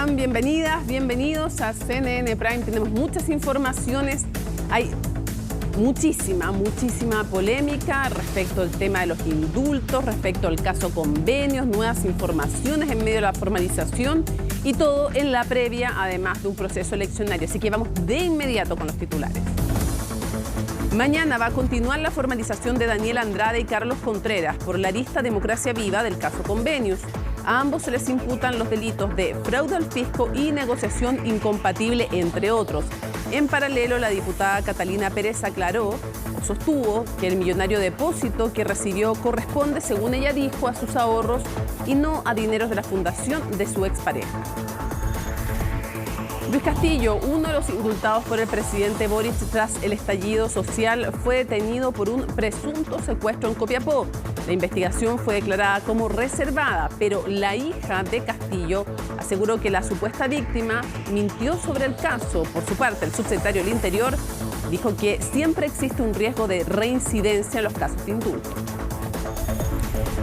están? Bienvenidas, bienvenidos a CNN Prime. Tenemos muchas informaciones. Hay muchísima polémica respecto al tema de los indultos, respecto al caso convenios, nuevas informaciones en medio de la formalización y todo en la previa, además de un proceso eleccionario. Así que vamos de inmediato con los titulares. Mañana va a continuar la formalización de Daniel Andrade y Carlos Contreras por la lista Democracia Viva del caso Convenios. A ambos se les imputan los delitos de fraude al fisco y negociación incompatible, entre otros. En paralelo, la diputada Catalina Pérez sostuvo que el millonario depósito que recibió corresponde, según ella dijo, a sus ahorros y no a dineros de la fundación de su expareja. Luis Castillo, uno de los indultados por el presidente Boric tras el estallido social, fue detenido por un presunto secuestro en Copiapó. La investigación fue declarada como reservada, pero la hija de Castillo aseguró que la supuesta víctima mintió sobre el caso. Por su parte, el subsecretario del Interior dijo que siempre existe un riesgo de reincidencia en los casos de indulto.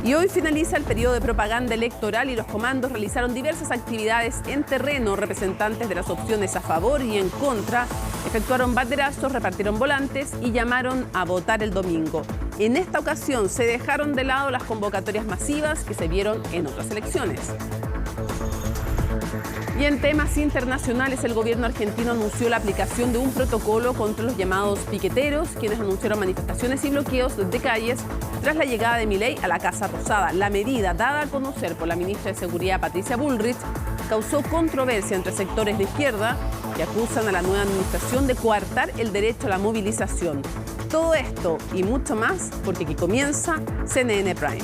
Y hoy finaliza el periodo de propaganda electoral y los comandos realizaron diversas actividades en terreno. Representantes de las opciones a favor y en contra efectuaron banderazos, repartieron volantes y llamaron a votar el domingo. En esta ocasión se dejaron de lado las convocatorias masivas que se vieron en otras elecciones. Y en temas internacionales, el gobierno argentino anunció la aplicación de un protocolo contra los llamados piqueteros, quienes anunciaron manifestaciones y bloqueos de calles tras la llegada de Milei a la Casa Rosada. La medida, dada a conocer por la ministra de Seguridad Patricia Bullrich, causó controversia entre sectores de izquierda que acusan a la nueva administración de coartar el derecho a la movilización. Todo esto y mucho más porque aquí comienza CNN Prime.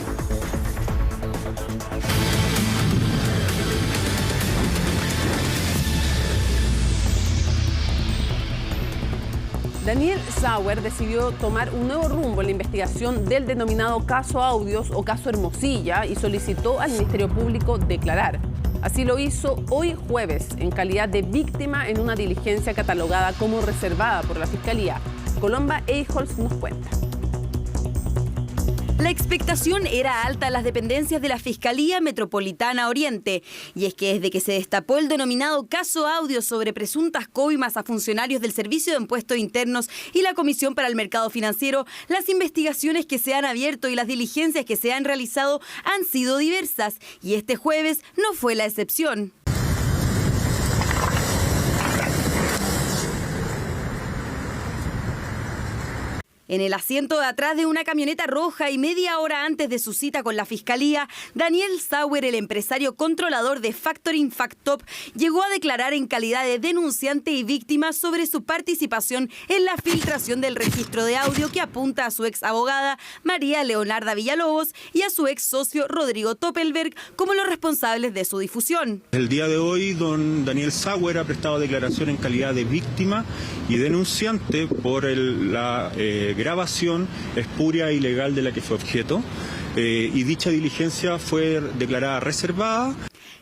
Daniel Sauer decidió tomar un nuevo rumbo en la investigación del denominado caso Audios o caso Hermosilla y solicitó al Ministerio Público declarar. Así lo hizo hoy jueves en calidad de víctima en una diligencia catalogada como reservada por la Fiscalía. Colomba Eichholz nos cuenta. La expectación era alta en las dependencias de la Fiscalía Metropolitana Oriente. Y es que desde que se destapó el denominado caso Audios sobre presuntas coimas a funcionarios del Servicio de Impuestos Internos y la Comisión para el Mercado Financiero, las investigaciones que se han abierto y las diligencias que se han realizado han sido diversas. Y este jueves no fue la excepción. En el asiento de atrás de una camioneta roja y media hora antes de su cita con la Fiscalía, Daniel Sauer, el empresario controlador de Factoring Factop, llegó a declarar en calidad de denunciante y víctima sobre su participación en la filtración del registro de audio que apunta a su ex abogada María Leonarda Villalobos y a su ex socio Rodrigo Toppelberg como los responsables de su difusión. El día de hoy, don Daniel Sauer ha prestado declaración en calidad de víctima y denunciante por la grabación espuria e ilegal de la que fue objeto, y dicha diligencia fue declarada reservada.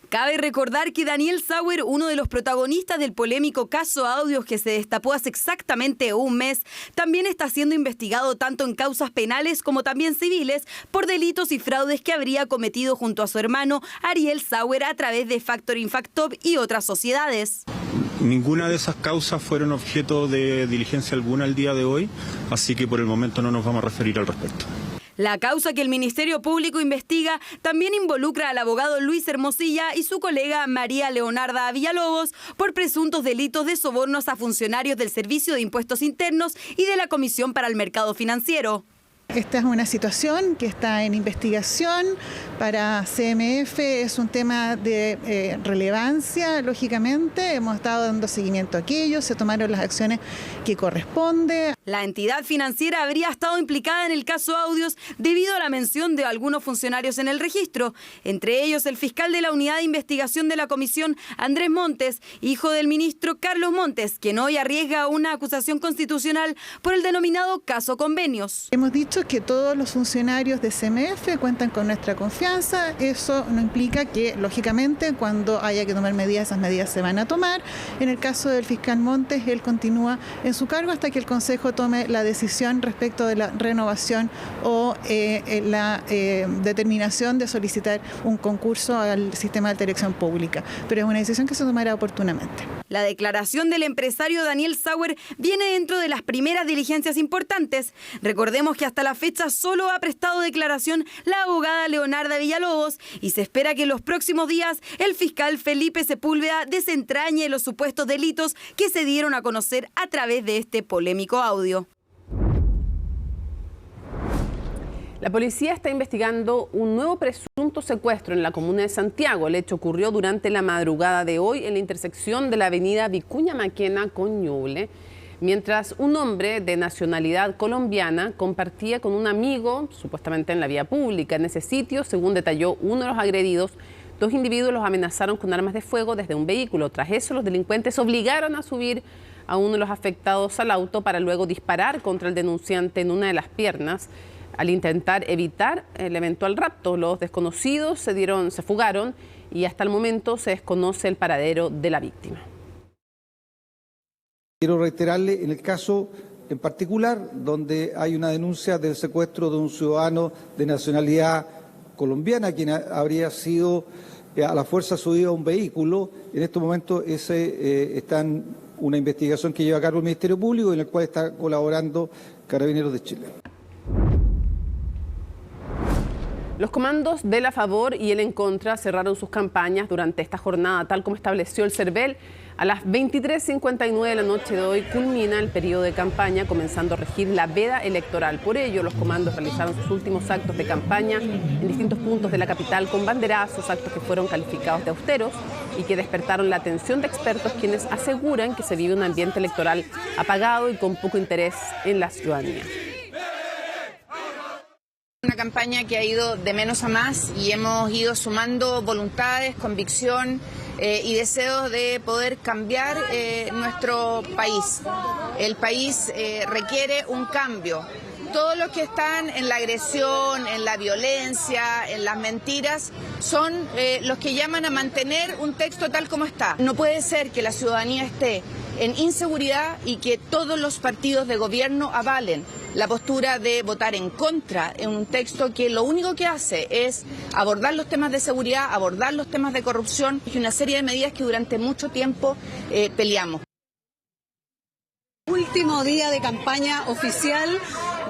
Cabe recordar que Daniel Sauer, uno de los protagonistas del polémico caso Audios que se destapó hace exactamente un mes, también está siendo investigado tanto en causas penales como también civiles por delitos y fraudes que habría cometido junto a su hermano Ariel Sauer a través de Factoring Factop y otras sociedades. Ninguna de esas causas fueron objeto de diligencia alguna el día de hoy, así que por el momento no nos vamos a referir al respecto. La causa que el Ministerio Público investiga también involucra al abogado Luis Hermosilla y su colega María Leonarda Villalobos por presuntos delitos de sobornos a funcionarios del Servicio de Impuestos Internos y de la Comisión para el Mercado Financiero. Esta es una situación que está en investigación para CMF, es un tema de relevancia, lógicamente. Hemos estado dando seguimiento a aquello, se tomaron las acciones que corresponden. La entidad financiera habría estado implicada en el caso Audios debido a la mención de algunos funcionarios en el registro, entre ellos el fiscal de la Unidad de Investigación de la Comisión, Andrés Montes, hijo del ministro Carlos Montes, quien hoy arriesga una acusación constitucional por el denominado caso Convenios. Hemos dicho es que todos los funcionarios de CMF cuentan con nuestra confianza. Eso no implica que, lógicamente, cuando haya que tomar medidas, esas medidas se van a tomar. En el caso del fiscal Montes, él continúa en su cargo hasta que el Consejo tome la decisión respecto de la renovación o la determinación de solicitar un concurso al sistema de alta dirección pública. Pero es una decisión que se tomará oportunamente. La declaración del empresario Daniel Sauer viene dentro de las primeras diligencias importantes. Recordemos que hasta la fecha solo ha prestado declaración la abogada Leonarda Villalobos y se espera que en los próximos días el fiscal Felipe Sepúlveda desentrañe los supuestos delitos que se dieron a conocer a través de este polémico audio. La policía está investigando un nuevo presunto secuestro en la comuna de Santiago. El hecho ocurrió durante la madrugada de hoy en la intersección de la avenida Vicuña Maquena con Ñuble, mientras un hombre de nacionalidad colombiana compartía con un amigo, supuestamente en la vía pública. En ese sitio, según detalló uno de los agredidos, 2 individuos los amenazaron con armas de fuego desde un vehículo. Tras eso, los delincuentes obligaron a subir a uno de los afectados al auto para luego disparar contra el denunciante en una de las piernas. Al intentar evitar el eventual rapto, los desconocidos se fugaron y hasta el momento se desconoce el paradero de la víctima. Quiero reiterarle en el caso en particular donde hay una denuncia del secuestro de un ciudadano de nacionalidad colombiana, quien habría sido a la fuerza subido a un vehículo. En este momento está en una investigación que lleva a cabo el Ministerio Público en la cual está colaborando Carabineros de Chile. Los comandos del a favor y el en contra cerraron sus campañas durante esta jornada, tal como estableció el CERVEL. A las 23:59 de la noche de hoy culmina el periodo de campaña, comenzando a regir la veda electoral. Por ello, los comandos realizaron sus últimos actos de campaña en distintos puntos de la capital con banderazos, actos que fueron calificados de austeros y que despertaron la atención de expertos, quienes aseguran que se vive un ambiente electoral apagado y con poco interés en la ciudadanía. Una campaña que ha ido de menos a más y hemos ido sumando voluntades, convicción y deseos de poder cambiar nuestro país. El país requiere un cambio. Todos los que están en la agresión, en la violencia, en las mentiras, son los que llaman a mantener un texto tal como está. No puede ser que la ciudadanía esté en inseguridad y que todos los partidos de gobierno avalen la postura de votar en contra en un texto que lo único que hace es abordar los temas de seguridad, abordar los temas de corrupción y una serie de medidas que durante mucho tiempo peleamos. Último día de campaña oficial,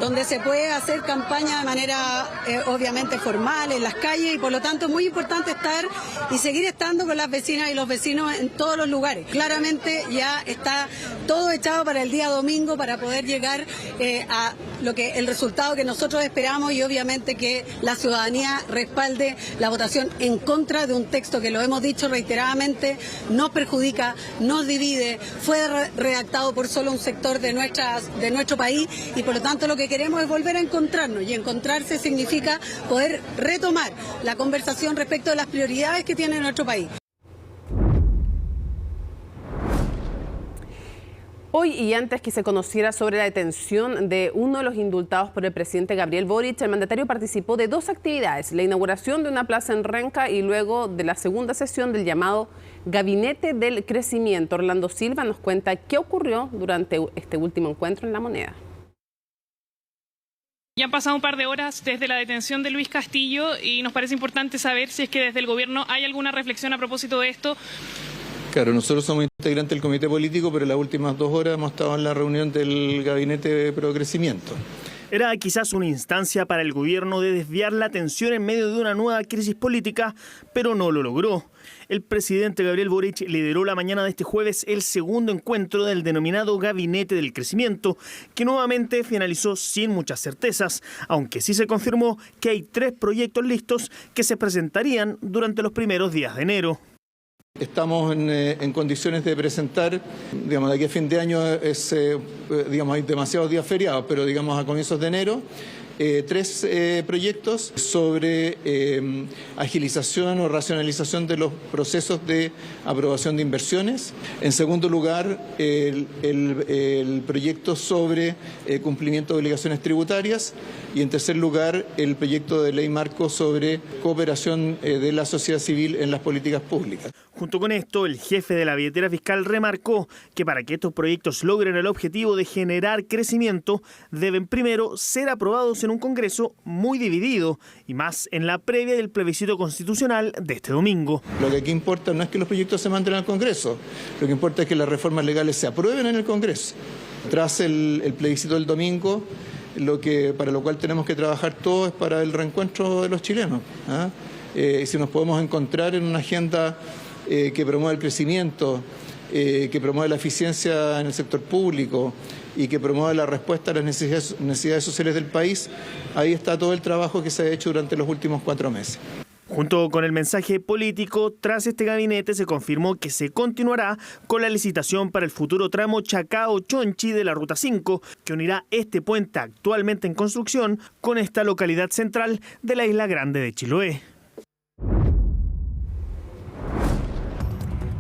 donde se puede hacer campaña de manera obviamente formal en las calles y por lo tanto es muy importante estar y seguir estando con las vecinas y los vecinos en todos los lugares. Claramente ya está todo echado para el día domingo para poder llegar a el resultado que nosotros esperamos y obviamente que la ciudadanía respalde la votación en contra de un texto que, lo hemos dicho reiteradamente, nos perjudica, nos divide, fue redactado por solo un sector de nuestro país y por lo tanto lo que queremos es volver a encontrarnos y encontrarse significa poder retomar la conversación respecto de las prioridades que tiene nuestro país. Hoy y antes que se conociera sobre la detención de uno de los indultados por el presidente Gabriel Boric, el mandatario participó de 2 actividades: la inauguración de una plaza en Renca y luego de la segunda sesión del llamado Gabinete del Crecimiento. Orlando Silva nos cuenta qué ocurrió durante este último encuentro en La Moneda. Ya han pasado un par de horas desde la detención de Luis Castillo y nos parece importante saber si es que desde el gobierno hay alguna reflexión a propósito de esto. Claro, nosotros somos integrantes del comité político, pero las últimas 2 horas hemos estado en la reunión del Gabinete de Procrecimiento. Era quizás una instancia para el gobierno de desviar la atención en medio de una nueva crisis política, pero no lo logró. El presidente Gabriel Boric lideró la mañana de este jueves el segundo encuentro del denominado Gabinete del Crecimiento, que nuevamente finalizó sin muchas certezas, aunque sí se confirmó que hay 3 proyectos listos que se presentarían durante los primeros días de enero. Estamos en condiciones de presentar, digamos, de aquí a fin de año hay demasiados días feriados, pero digamos a comienzos de enero, 3 proyectos sobre agilización o racionalización de los procesos de aprobación de inversiones. En segundo lugar, el proyecto sobre cumplimiento de obligaciones tributarias. Y en tercer lugar, el proyecto de ley marco sobre cooperación de la sociedad civil en las políticas públicas. Junto con esto, el jefe de la billetera fiscal remarcó que para que estos proyectos logren el objetivo de generar crecimiento, deben primero ser aprobados en un Congreso muy dividido y más en la previa del plebiscito constitucional de este domingo. Lo que aquí importa no es que los proyectos se manden al Congreso, lo que importa es que las reformas legales se aprueben en el Congreso. Tras el plebiscito del domingo, para lo cual tenemos que trabajar todos es para el reencuentro de los chilenos. Si nos podemos encontrar en una agenda que promueva el crecimiento, que promueva la eficiencia en el sector público y que promueva la respuesta a las necesidades sociales del país, ahí está todo el trabajo que se ha hecho durante los últimos 4 meses. Junto con el mensaje político, tras este gabinete se confirmó que se continuará con la licitación para el futuro tramo Chacao-Chonchi de la Ruta 5, que unirá este puente actualmente en construcción con esta localidad central de la Isla Grande de Chiloé.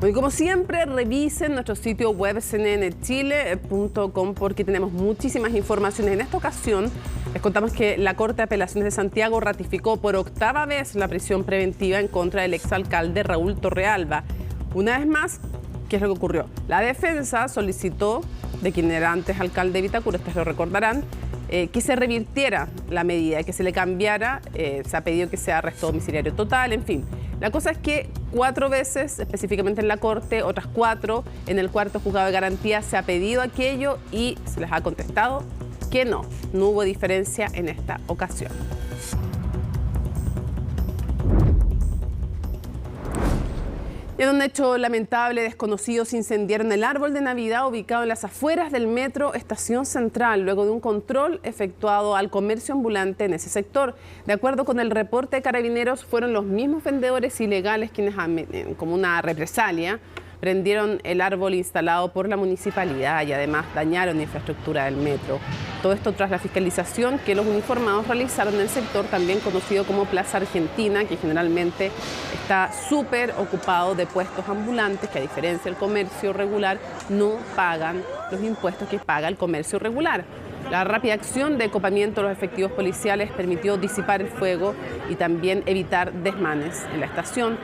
Y como siempre, revisen nuestro sitio web cnnchile.com porque tenemos muchísimas informaciones. En esta ocasión les contamos que la Corte de Apelaciones de Santiago ratificó por 8ª vez la prisión preventiva en contra del exalcalde Raúl Torrealba. Una vez más, ¿qué es lo que ocurrió? La defensa solicitó de quien era antes alcalde de Vitacura, ustedes lo recordarán, que se revirtiera la medida, que se le cambiara, se ha pedido que sea arresto domiciliario total, en fin. La cosa es que 4 veces, específicamente en la Corte, otras 4 en el cuarto juzgado de garantía, se ha pedido aquello y se les ha contestado que no hubo diferencia en esta ocasión. En un hecho lamentable, desconocidos incendiaron el árbol de Navidad ubicado en las afueras del metro Estación Central, luego de un control efectuado al comercio ambulante en ese sector. De acuerdo con el reporte de Carabineros, fueron los mismos vendedores ilegales quienes, como una represalia, prendieron el árbol instalado por la municipalidad y además dañaron la infraestructura del metro. Todo esto tras la fiscalización que los uniformados realizaron en el sector también conocido como Plaza Argentina, que generalmente está súper ocupado de puestos ambulantes que, a diferencia del comercio regular, no pagan los impuestos que paga el comercio regular. La rápida acción de copamiento de los efectivos policiales permitió disipar el fuego y también evitar desmanes en la estación,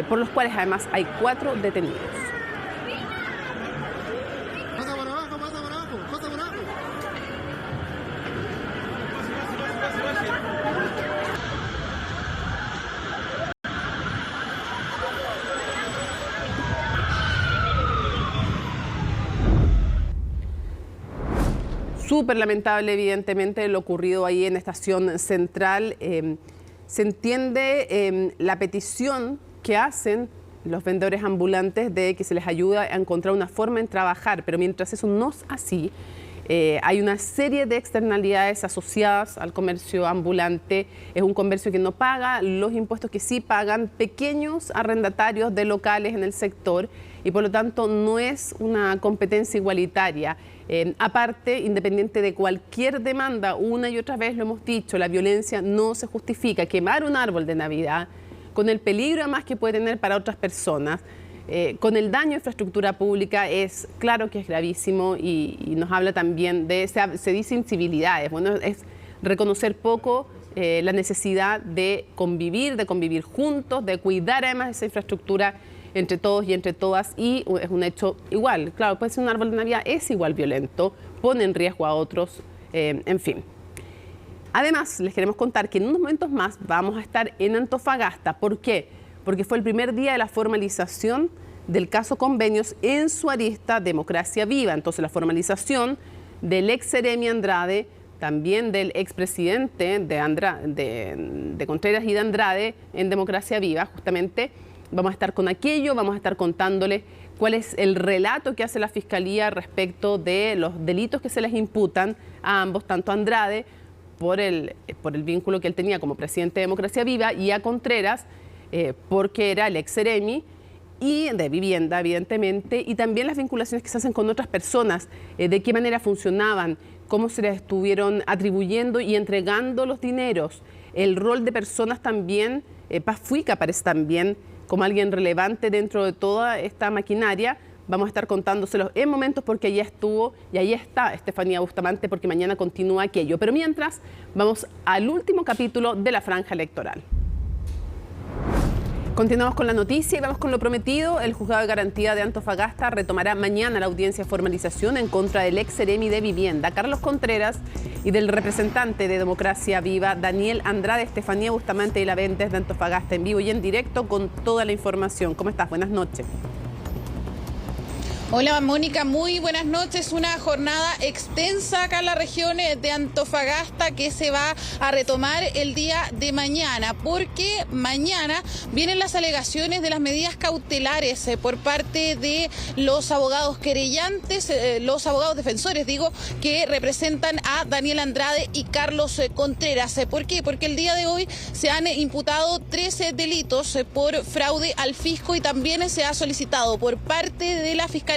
por los cuales además hay 4 detenidos. Súper lamentable, evidentemente, lo ocurrido ahí en Estación Central. Se entiende la petición que hacen los vendedores ambulantes de que se les ayude a encontrar una forma en trabajar, pero mientras eso no es así, hay una serie de externalidades asociadas al comercio ambulante. Es un comercio que no paga los impuestos que sí pagan pequeños arrendatarios de locales en el sector y por lo tanto no es una competencia igualitaria. Aparte, independiente de cualquier demanda, una y otra vez lo hemos dicho, la violencia no se justifica. Quemar un árbol de Navidad, con el peligro además que puede tener para otras personas, con el daño a infraestructura pública, es claro que es gravísimo y nos habla también de, se dice incivilidades, bueno, es reconocer poco la necesidad de convivir juntos, de cuidar además esa infraestructura entre todos y entre todas, y es un hecho igual. Claro, puede ser un árbol de Navidad, es igual violento, pone en riesgo a otros, en fin. Además, les queremos contar que en unos momentos más vamos a estar en Antofagasta. ¿Por qué? Porque fue el primer día de la formalización del caso Convenios en su arista Democracia Viva. Entonces, la formalización del ex Seremi Andrade, también del expresidente de Contreras y de Andrade en Democracia Viva, justamente. Vamos a estar con aquello, vamos a estar contándole cuál es el relato que hace la Fiscalía respecto de los delitos que se les imputan a ambos, tanto a Andrade por el vínculo que él tenía como presidente de Democracia Viva y a Contreras porque era el ex Seremi y de vivienda, evidentemente, y también las vinculaciones que se hacen con otras personas, de qué manera funcionaban, cómo se les estuvieron atribuyendo y entregando los dineros, el rol de personas también. Paz Fuica aparece también como alguien relevante dentro de toda esta maquinaria, Vamos a estar contándoselos en momentos porque allí estuvo y ahí está Estefanía Bustamante porque mañana continúa aquello. Pero mientras, vamos al último capítulo de la franja electoral. Continuamos con la noticia y vamos con lo prometido. El Juzgado de Garantía de Antofagasta retomará mañana la audiencia de formalización en contra del ex seremi de Vivienda, Carlos Contreras, y del representante de Democracia Viva, Daniel Andrade. Estefanía Bustamante y la ven desde Antofagasta en vivo y en directo con toda la información. ¿Cómo estás? Buenas noches. Hola Mónica, muy buenas noches. Una jornada extensa acá en la región de Antofagasta que se va a retomar el día de mañana, porque mañana vienen las alegaciones de las medidas cautelares por parte de los abogados querellantes, los abogados defensores, que representan a Daniel Andrade y Carlos Contreras. ¿Por qué? Porque el día de hoy se han imputado 13 delitos por fraude al fisco y también se ha solicitado por parte de la Fiscalía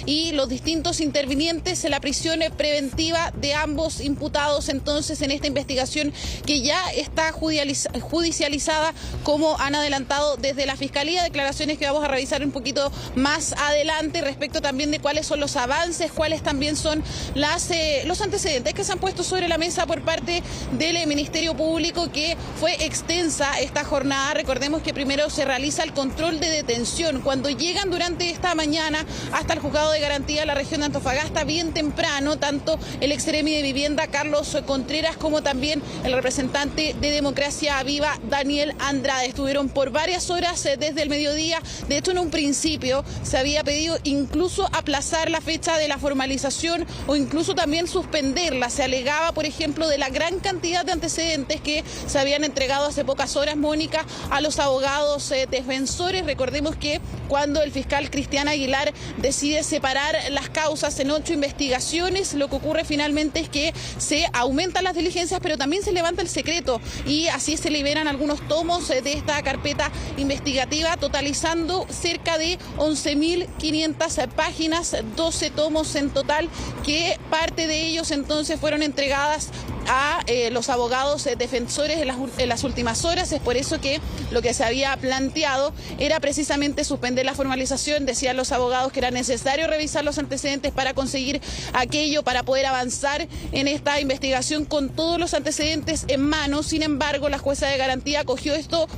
y los distintos intervinientes en la prisión preventiva de ambos imputados entonces en esta investigación que ya está judicializada, como han adelantado desde la Fiscalía, declaraciones que vamos a revisar un poquito más adelante respecto también de cuáles son los avances, cuáles también son los antecedentes que se han puesto sobre la mesa por parte del Ministerio Público, que fue extensa esta jornada. Recordemos que primero se realiza el control de detención cuando llegan durante esta mañana hasta el Juzgado de Garantía de la región de Antofagasta bien temprano, tanto el ex seremi de Vivienda, Carlos Contreras, como también el representante de Democracia Viva, Daniel Andrade. Estuvieron por varias horas desde el mediodía. De hecho, en un principio se había pedido incluso aplazar la fecha de la formalización o incluso también suspenderla. Se alegaba, por ejemplo, de la gran cantidad de antecedentes que se habían entregado hace pocas horas, Mónica, a los abogados defensores. Recordemos que cuando el fiscal Cristian Aguilar decide separar las causas en 8 investigaciones, lo que ocurre finalmente es que se aumentan las diligencias, pero también se levanta el secreto y así se liberan algunos tomos de esta carpeta investigativa, totalizando cerca de 11.500 páginas, 12 tomos en total, que parte de ellos entonces fueron entregadas a los abogados defensores en las últimas horas. Es por eso que lo que se había planteado era precisamente suspender la formalización. Decían los abogados que era necesario revisar los antecedentes para conseguir aquello, para poder avanzar en esta investigación con todos los antecedentes en mano. Sin embargo, la jueza de garantía acogió esto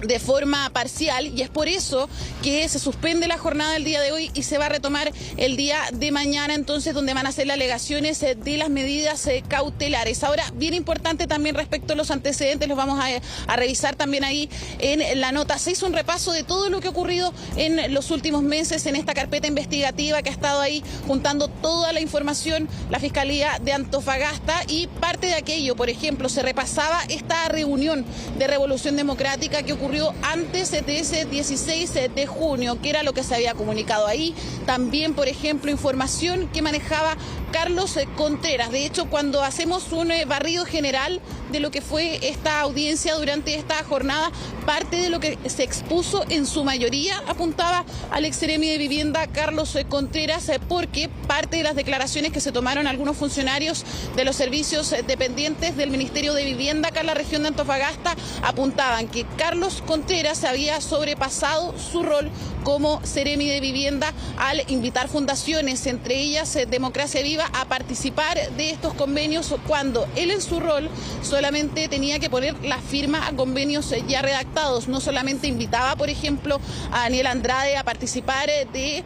de forma parcial y es por eso que se suspende la jornada del día de hoy y se va a retomar el día de mañana, entonces, donde van a hacer las alegaciones de las medidas cautelares. Ahora, bien importante también respecto a los antecedentes, los vamos a revisar también ahí en la nota. Se hizo un repaso de todo lo que ha ocurrido en los últimos meses en esta carpeta investigativa que ha estado ahí juntando toda la información la Fiscalía de Antofagasta, y parte de aquello, por ejemplo, se repasaba esta reunión de Revolución Democrática que ocurrió antes de ese 16 de junio, que era lo que se había comunicado ahí. También, por ejemplo, información que manejaba Carlos Contreras. De hecho, cuando hacemos un barrido general de lo que fue esta audiencia durante esta jornada, parte de lo que se expuso en su mayoría apuntaba al ex seremi de Vivienda, Carlos Contreras, porque parte de las declaraciones que se tomaron algunos funcionarios de los servicios dependientes del Ministerio de Vivienda acá en la región de Antofagasta apuntaban que Carlos Contreras había sobrepasado su rol como seremi de Vivienda al invitar fundaciones, entre ellas Democracia Viva, a participar de estos convenios, cuando él en su rol solamente tenía que poner la firma a convenios ya redactados. No solamente invitaba, por ejemplo, a Daniel Andrade a participar de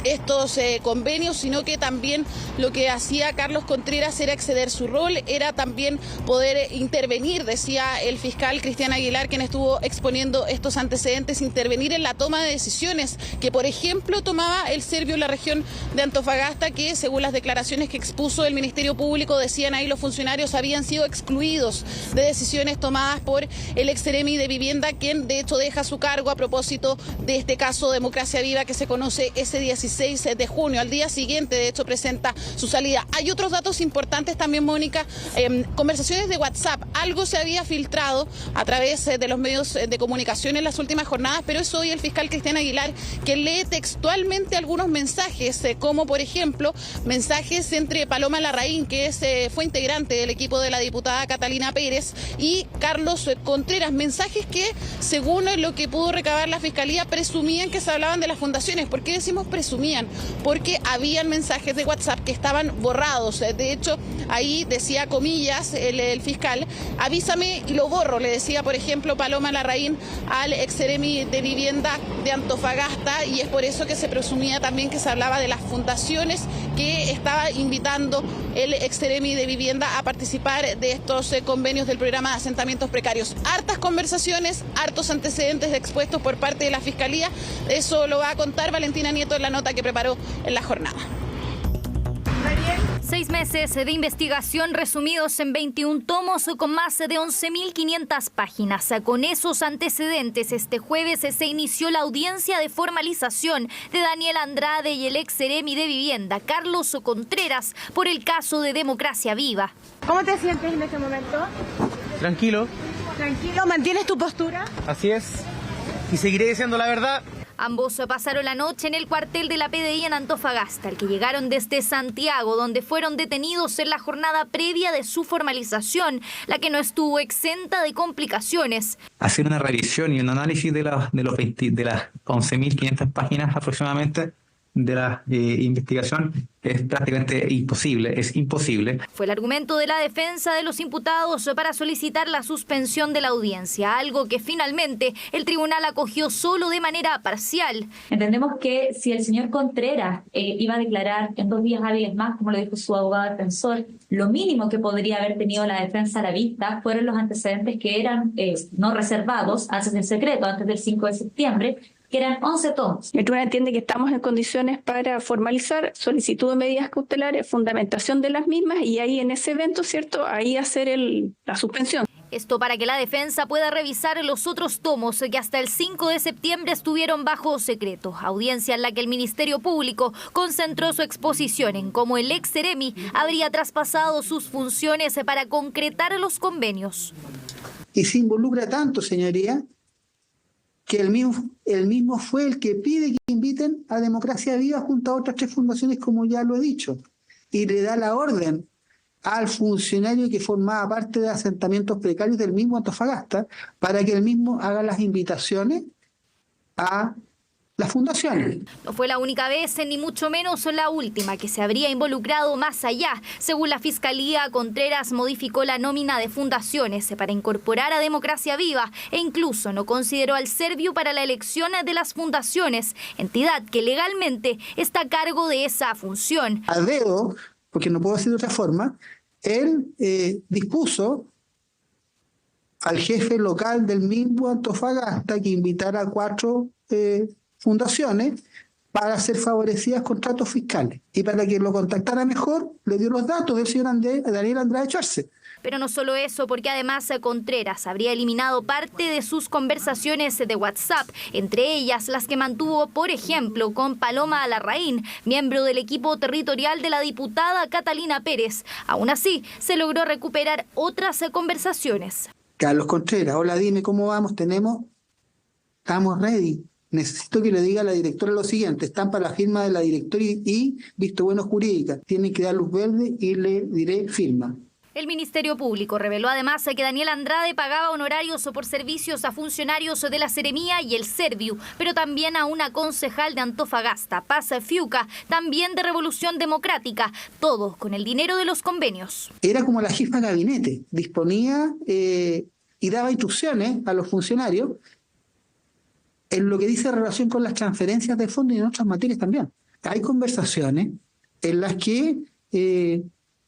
estos convenios, sino que también lo que hacía Carlos Contreras era exceder su rol, era también poder intervenir, decía el fiscal Cristian Aguilar, quien estuvo exponiendo estos antecedentes, intervenir en la toma de decisiones que, por ejemplo, tomaba el Servio en la región de Antofagasta, que según las declaraciones que expuso el Ministerio Público, decían ahí los funcionarios, habían sido excluidos de decisiones tomadas por el ex seremi de Vivienda, quien de hecho deja su cargo a propósito de este caso Democracia Viva que se conoce ese 16 16 de junio. Al día siguiente, de hecho, presenta su salida. Hay otros datos importantes también, Mónica. Conversaciones de WhatsApp. Algo se había filtrado a través de los medios de comunicación en las últimas jornadas, pero es hoy el fiscal Cristian Aguilar quien lee textualmente algunos mensajes, como por ejemplo mensajes entre Paloma Larraín, que fue integrante del equipo de la diputada Catalina Pérez, y Carlos Contreras. Mensajes que, según lo que pudo recabar la Fiscalía, presumían que se hablaban de las fundaciones. ¿Por qué decimos presumían? Porque habían mensajes de WhatsApp que estaban borrados. De hecho, ahí decía, comillas, el fiscal, avísame y lo borro, le decía, por ejemplo, Paloma Larraín al exseremi de Vivienda de Antofagasta, y es por eso que se presumía también que se hablaba de las fundaciones que estaba invitando el exseremi de Vivienda a participar de estos convenios del programa de asentamientos precarios. Hartas conversaciones, hartos antecedentes expuestos por parte de la Fiscalía. Eso lo va a contar Valentina Nieto en la nota que preparó en la jornada. 6 meses de investigación resumidos en 21 tomos con más de 11.500 páginas. Con esos antecedentes, este jueves se inició la audiencia de formalización de Daniel Andrade y el exseremi de Vivienda, Carlos Contreras, por el caso de Democracia Viva. ¿Cómo te sientes en este momento? Tranquilo. ¿Tranquilo? ¿Mantienes tu postura? Así es. Y seguiré diciendo la verdad. Ambos pasaron la noche en el cuartel de la PDI en Antofagasta, al que llegaron desde Santiago, donde fueron detenidos en la jornada previa de su formalización, la que no estuvo exenta de complicaciones. Hacer una revisión y un análisis de las 11.500 páginas aproximadamente de la investigación es prácticamente imposible, es imposible. Fue el argumento de la defensa de los imputados para solicitar la suspensión de la audiencia, algo que finalmente el tribunal acogió solo de manera parcial. Entendemos que si el señor Contreras iba a declarar en 2 días hábiles más, como lo dijo su abogado defensor, lo mínimo que podría haber tenido la defensa a la vista fueron los antecedentes que eran no reservados, antes del secreto, antes del 5 de septiembre, que eran 11 tomos. El tribunal entiende que estamos en condiciones para formalizar solicitud de medidas cautelares, fundamentación de las mismas, y ahí en ese evento, ¿cierto?, ahí hacer la suspensión. Esto para que la defensa pueda revisar los otros tomos que hasta el 5 de septiembre estuvieron bajo secreto. Audiencia en la que el Ministerio Público concentró su exposición en cómo el exseremi habría traspasado sus funciones para concretar los convenios. Y se involucra tanto, señoría, que el mismo fue el que pide que inviten a Democracia Viva junto a otras 3 fundaciones, como ya lo he dicho, y le da la orden al funcionario que formaba parte de asentamientos precarios del mismo Antofagasta para que él mismo haga las invitaciones a las fundaciones. No fue la única vez, ni mucho menos la última, que se habría involucrado más allá. Según la Fiscalía, Contreras modificó la nómina de fundaciones para incorporar a Democracia Viva e incluso no consideró al Serviu para la elección de las fundaciones, entidad que legalmente está a cargo de esa función. A dedo, porque no puedo decir de otra forma, él dispuso al jefe local del mismo Antofagasta que invitara a 4 fundaciones para ser favorecidas con tratos fiscales. Y para que lo contactara mejor, le dio los datos del señor Daniel Andrade Schwarze. Pero no solo eso, porque además Contreras habría eliminado parte de sus conversaciones de WhatsApp, entre ellas las que mantuvo, por ejemplo, con Paloma Larraín, miembro del equipo territorial de la diputada Catalina Pérez. Aún así, se logró recuperar otras conversaciones. Carlos Contreras, hola, dime cómo vamos, estamos ready. Necesito que le diga a la directora lo siguiente: están para la firma de la directora y visto bueno jurídica. Tienen que dar luz verde y le diré firma. El Ministerio Público reveló además que Daniel Andrade pagaba honorarios por servicios a funcionarios de la Seremía y el Serviu, pero también a una concejal de Antofagasta, Paz Fiuca, también de Revolución Democrática, todo con el dinero de los convenios. Era como la jefa de gabinete, disponía y daba instrucciones a los funcionarios en lo que dice relación con las transferencias de fondos y en otras materias también. Hay conversaciones en las que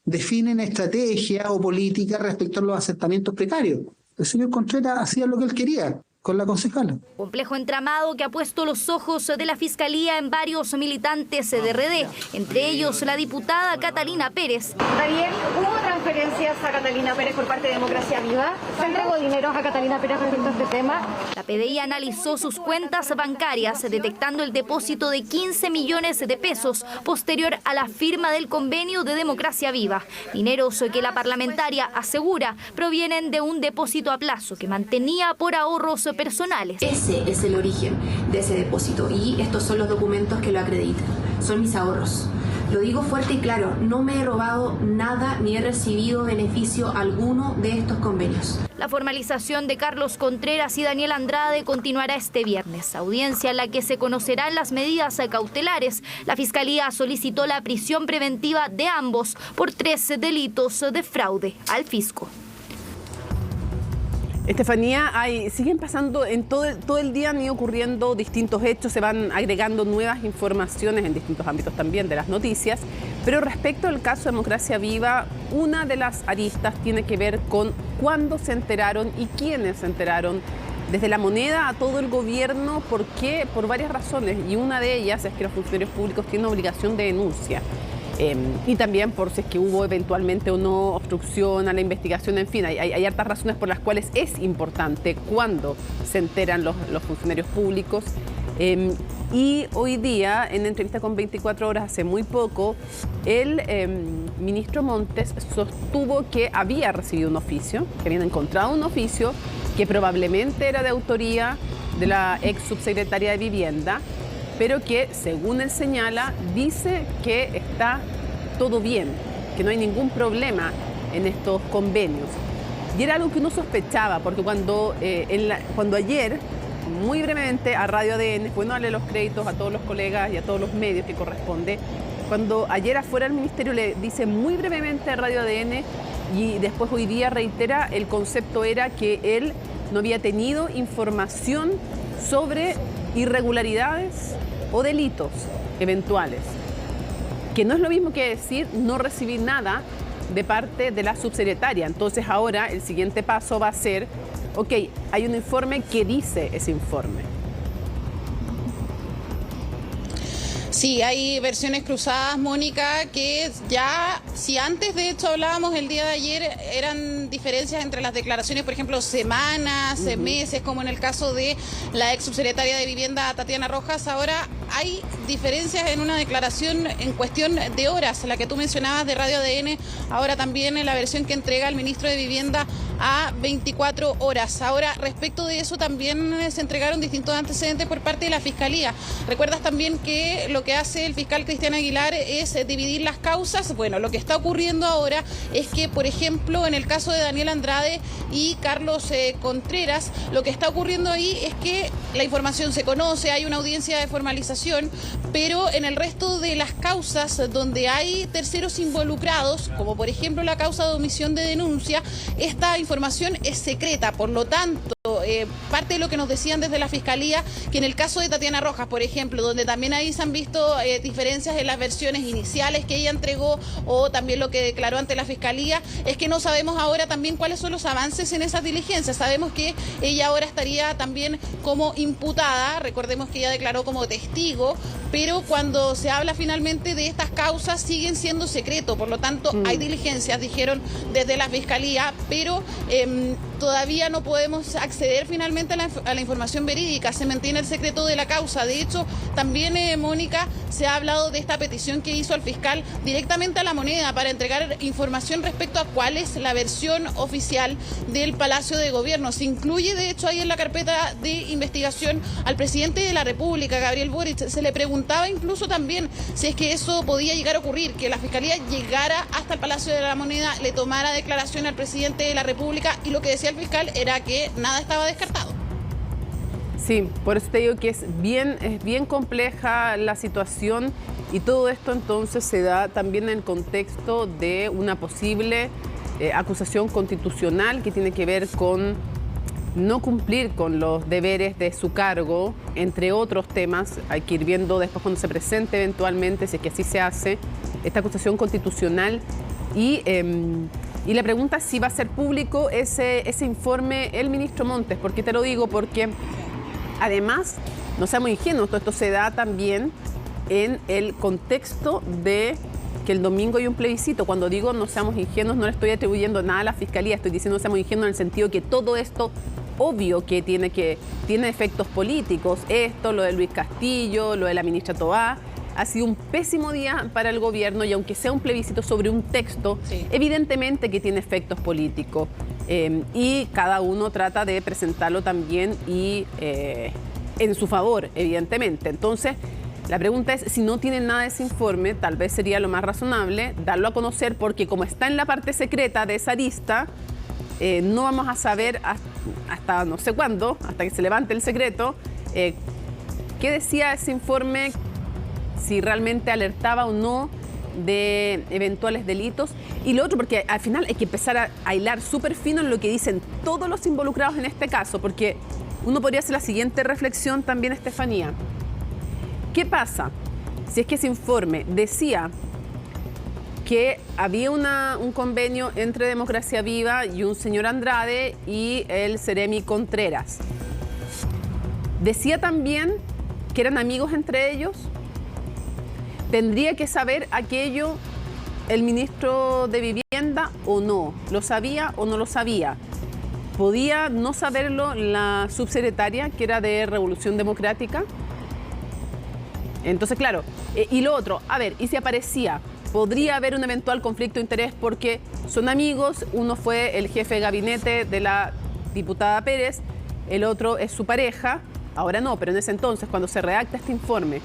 definen estrategia o política respecto a los asentamientos precarios. El señor Contreras hacía lo que él quería con la concejala. Complejo entramado que ha puesto los ojos de la Fiscalía en varios militantes de RD, entre ellos la diputada Catalina Pérez. ¿Está bien? ¿Hubo otra transferencias a Catalina Pérez por parte de Democracia Viva? ¿Se entregó dinero a Catalina Pérez respecto a este tema? La PDI analizó sus cuentas bancarias, detectando el depósito de 15 millones de pesos posterior a la firma del convenio de Democracia Viva. Dineros que la parlamentaria asegura provienen de un depósito a plazo que mantenía por ahorros personales. Ese es el origen de ese depósito y estos son los documentos que lo acreditan. Son mis ahorros. Lo digo fuerte y claro, no me he robado nada ni he recibido beneficio alguno de estos convenios. La formalización de Carlos Contreras y Daniel Andrade continuará este viernes, audiencia en la que se conocerán las medidas cautelares. La Fiscalía solicitó la prisión preventiva de ambos por 3 delitos de fraude al fisco. Estefanía, siguen pasando en todo el día, han ido ocurriendo distintos hechos, se van agregando nuevas informaciones en distintos ámbitos también de las noticias, pero respecto al caso Democracia Viva, una de las aristas tiene que ver con cuándo se enteraron y quiénes se enteraron. Desde la moneda a todo el gobierno, ¿por qué? Por varias razones, y una de ellas es que los funcionarios públicos tienen obligación de denuncia. Y también por si es que hubo eventualmente o no obstrucción a la investigación, en fin, hay hartas razones por las cuales es importante cuándo se enteran los funcionarios públicos. Y hoy día, en entrevista con 24 horas hace muy poco, el ministro Montes sostuvo que había recibido un oficio, que habían encontrado un oficio que probablemente era de autoría de la ex subsecretaria de Vivienda, pero que, según él señala, dice que está todo bien, que no hay ningún problema en estos convenios. Y era algo que uno sospechaba, porque cuando ayer, muy brevemente, a Radio ADN, bueno, darle los créditos a todos los colegas y a todos los medios que corresponde, cuando ayer afuera el ministerio le dice muy brevemente a Radio ADN y después hoy día reitera, el concepto era que él no había tenido información sobre irregularidades o delitos eventuales, que no es lo mismo que decir no recibí nada de parte de la subsecretaria. Entonces ahora el siguiente paso va a ser, ok, hay un informe que dice ese informe. Sí, hay versiones cruzadas, Mónica, que ya, si antes de hecho hablábamos el día de ayer, eran diferencias entre las declaraciones, por ejemplo, semanas, meses, como en el caso de la ex subsecretaria de Vivienda, Tatiana Rojas, ahora hay diferencias en una declaración en cuestión de horas, la que tú mencionabas de Radio ADN, ahora también en la versión que entrega el ministro de Vivienda a 24 horas. Ahora, respecto de eso, también se entregaron distintos antecedentes por parte de la Fiscalía. ¿Recuerdas también que lo que hace el fiscal Cristian Aguilar es dividir las causas? Bueno, lo que está ocurriendo ahora es que, por ejemplo, en el caso de Daniel Andrade y Carlos Contreras, lo que está ocurriendo ahí es que la información se conoce, hay una audiencia de formalización, pero en el resto de las causas donde hay terceros involucrados, como por ejemplo la causa de omisión de denuncia, esta información es secreta, por lo tanto, parte de lo que nos decían desde la Fiscalía, que en el caso de Tatiana Rojas, por ejemplo, donde también ahí se han visto diferencias en las versiones iniciales que ella entregó o también lo que declaró ante la Fiscalía, es que no sabemos ahora también cuáles son los avances en esas diligencias. Sabemos que ella ahora estaría también como imputada, recordemos que ella declaró como testigo, pero cuando se habla finalmente de estas causas siguen siendo secretos, por lo tanto hay diligencias, dijeron desde la Fiscalía, pero todavía no podemos acceder finalmente a la información verídica, se mantiene el secreto de la causa. De hecho, también, Mónica, se ha hablado de esta petición que hizo el fiscal directamente a La Moneda para entregar información respecto a cuál es la versión oficial del Palacio de Gobierno. Se incluye, de hecho, ahí en la carpeta de investigación al presidente de la República, Gabriel Boric. Se le preguntaba incluso también si es que eso podía llegar a ocurrir, que la Fiscalía llegara hasta el Palacio de la Moneda, le tomara declaración al presidente de la República, y lo que decía el fiscal era que nada estaba descartado. Sí, por eso te digo que es bien compleja la situación, y todo esto entonces se da también en el contexto de una posible acusación constitucional que tiene que ver con no cumplir con los deberes de su cargo, entre otros temas. Hay que ir viendo después cuando se presente eventualmente, si es que así se hace, esta acusación constitucional. Y la pregunta es si va a ser público ese informe el ministro Montes. ¿Por qué te lo digo? Porque además, no seamos ingenuos, todo esto se da también en el contexto de que el domingo hay un plebiscito. Cuando digo no seamos ingenuos, no le estoy atribuyendo nada a la Fiscalía, estoy diciendo no seamos ingenuos en el sentido que todo esto, obvio que tiene efectos políticos. Esto, lo de Luis Castillo, lo de la ministra Toá, ha sido un pésimo día para el gobierno, y aunque sea un plebiscito sobre un texto, evidentemente que tiene efectos políticos. Y cada uno trata de presentarlo también y en su favor, evidentemente. Entonces, la pregunta es, si no tienen nada de ese informe, tal vez sería lo más razonable darlo a conocer, porque como está en la parte secreta de esa lista, no vamos a saber hasta no sé cuándo, hasta que se levante el secreto, qué decía ese informe, si realmente alertaba o no de eventuales delitos. Y lo otro, porque al final hay que empezar a hilar súper fino en lo que dicen todos los involucrados en este caso, porque uno podría hacer la siguiente reflexión también, Estefanía. ¿Qué pasa si es que ese informe decía que había un convenio entre Democracia Viva y un señor Andrade y el Seremi Contreras? Decía también que eran amigos entre ellos. ¿Tendría que saber aquello el ministro de Vivienda o no? ¿Lo sabía o no lo sabía? ¿Podía no saberlo la subsecretaria, que era de Revolución Democrática? Entonces, claro, y lo otro, a ver, y si aparecía, podría haber un eventual conflicto de interés porque son amigos, uno fue el jefe de gabinete de la diputada Pérez, el otro es su pareja, ahora no, pero en ese entonces, cuando se redacta este informe,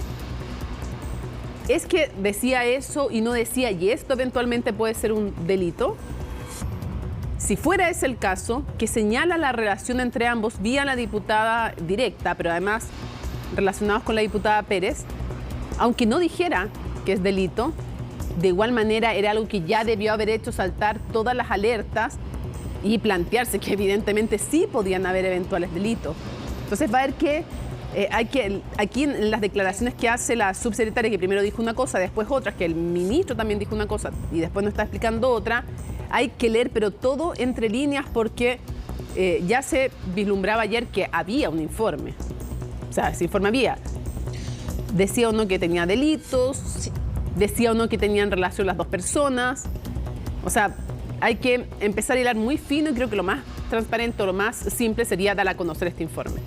¿es que decía eso y no decía, y esto eventualmente puede ser un delito? Si fuera ese el caso, que señala la relación entre ambos vía la diputada directa, pero además relacionados con la diputada Pérez, aunque no dijera que es delito, de igual manera era algo que ya debió haber hecho saltar todas las alertas y plantearse que evidentemente sí podían haber eventuales delitos. Entonces va a haber que aquí en las declaraciones que hace la subsecretaria, que primero dijo una cosa, después otra, que el ministro también dijo una cosa y después nos está explicando otra, hay que leer pero todo entre líneas, porque ya se vislumbraba ayer que había un informe. O sea, ese informe había. Decía o no que tenía delitos, decía o no que tenían relación las dos personas. O sea, hay que empezar a hilar muy fino, y creo que lo más transparente o lo más simple sería dar a conocer este informe.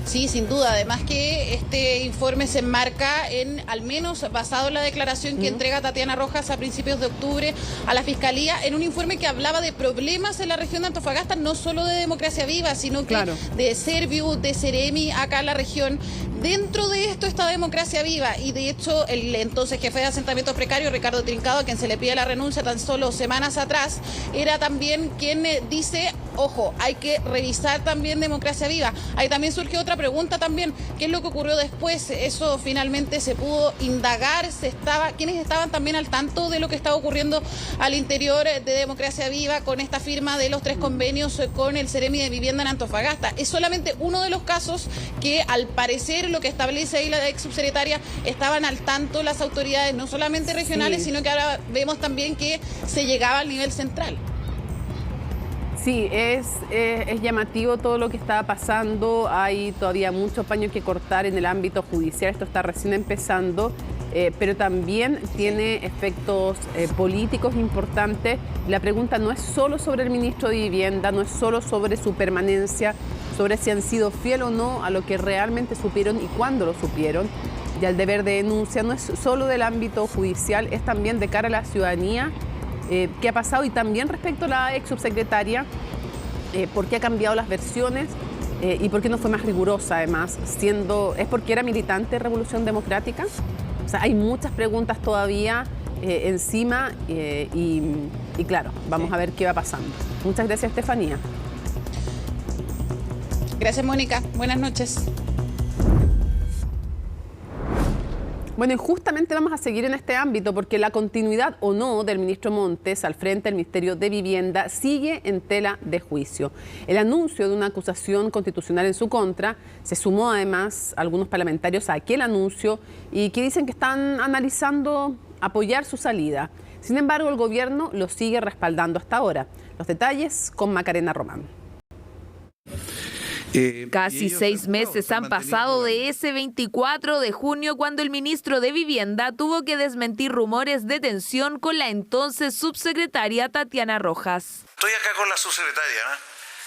Sí, sin duda. Además que este informe se enmarca en, al menos basado en la declaración que entrega Tatiana Rojas a principios de octubre a la Fiscalía, en un informe que hablaba de problemas en la región de Antofagasta, no solo de Democracia Viva, sino que de Serviu, de Seremi, acá en la región. Dentro de esto está Democracia Viva, y de hecho el entonces jefe de asentamientos precarios, Ricardo Trincado, a quien se le pide la renuncia tan solo semanas atrás, era también quien dice, ojo, hay que revisar también Democracia Viva. Ahí también surgió otra pregunta también, ¿qué es lo que ocurrió después? Eso finalmente se pudo indagar, ¿quiénes estaban también al tanto de lo que estaba ocurriendo al interior de Democracia Viva con esta firma de los 3 convenios con el Seremi de Vivienda en Antofagasta? Es solamente uno de los casos que, al parecer, lo que establece ahí la ex subsecretaria, estaban al tanto las autoridades, no solamente regionales, sino que ahora vemos también que se llegaba al nivel central. Sí, es llamativo todo lo que está pasando. Hay todavía muchos paños que cortar en el ámbito judicial. Esto está recién empezando, pero también tiene efectos políticos importantes. La pregunta no es solo sobre el ministro de Vivienda, no es solo sobre su permanencia, sobre si han sido fiel o no a lo que realmente supieron y cuándo lo supieron. Y el deber de denuncia no es solo del ámbito judicial, es también de cara a la ciudadanía. ¿Qué ha pasado? Y también respecto a la ex subsecretaria, ¿por qué ha cambiado las versiones? ¿Y por qué no fue más rigurosa además? ¿Es porque era militante de Revolución Democrática? O sea, hay muchas preguntas todavía encima y claro, vamos a ver qué va pasando. Muchas gracias, Estefanía. Gracias, Mónica. Buenas noches. Bueno, y justamente vamos a seguir en este ámbito porque la continuidad o no del ministro Montes al frente del Ministerio de Vivienda sigue en tela de juicio. El anuncio de una acusación constitucional en su contra se sumó además algunos parlamentarios a aquel anuncio y que dicen que están analizando apoyar su salida. Sin embargo, el gobierno lo sigue respaldando hasta ahora. Los detalles con Macarena Román. Casi 6 meses han pasado de ese 24 de junio cuando el ministro de Vivienda tuvo que desmentir rumores de tensión con la entonces subsecretaria Tatiana Rojas. Estoy acá con la subsecretaria,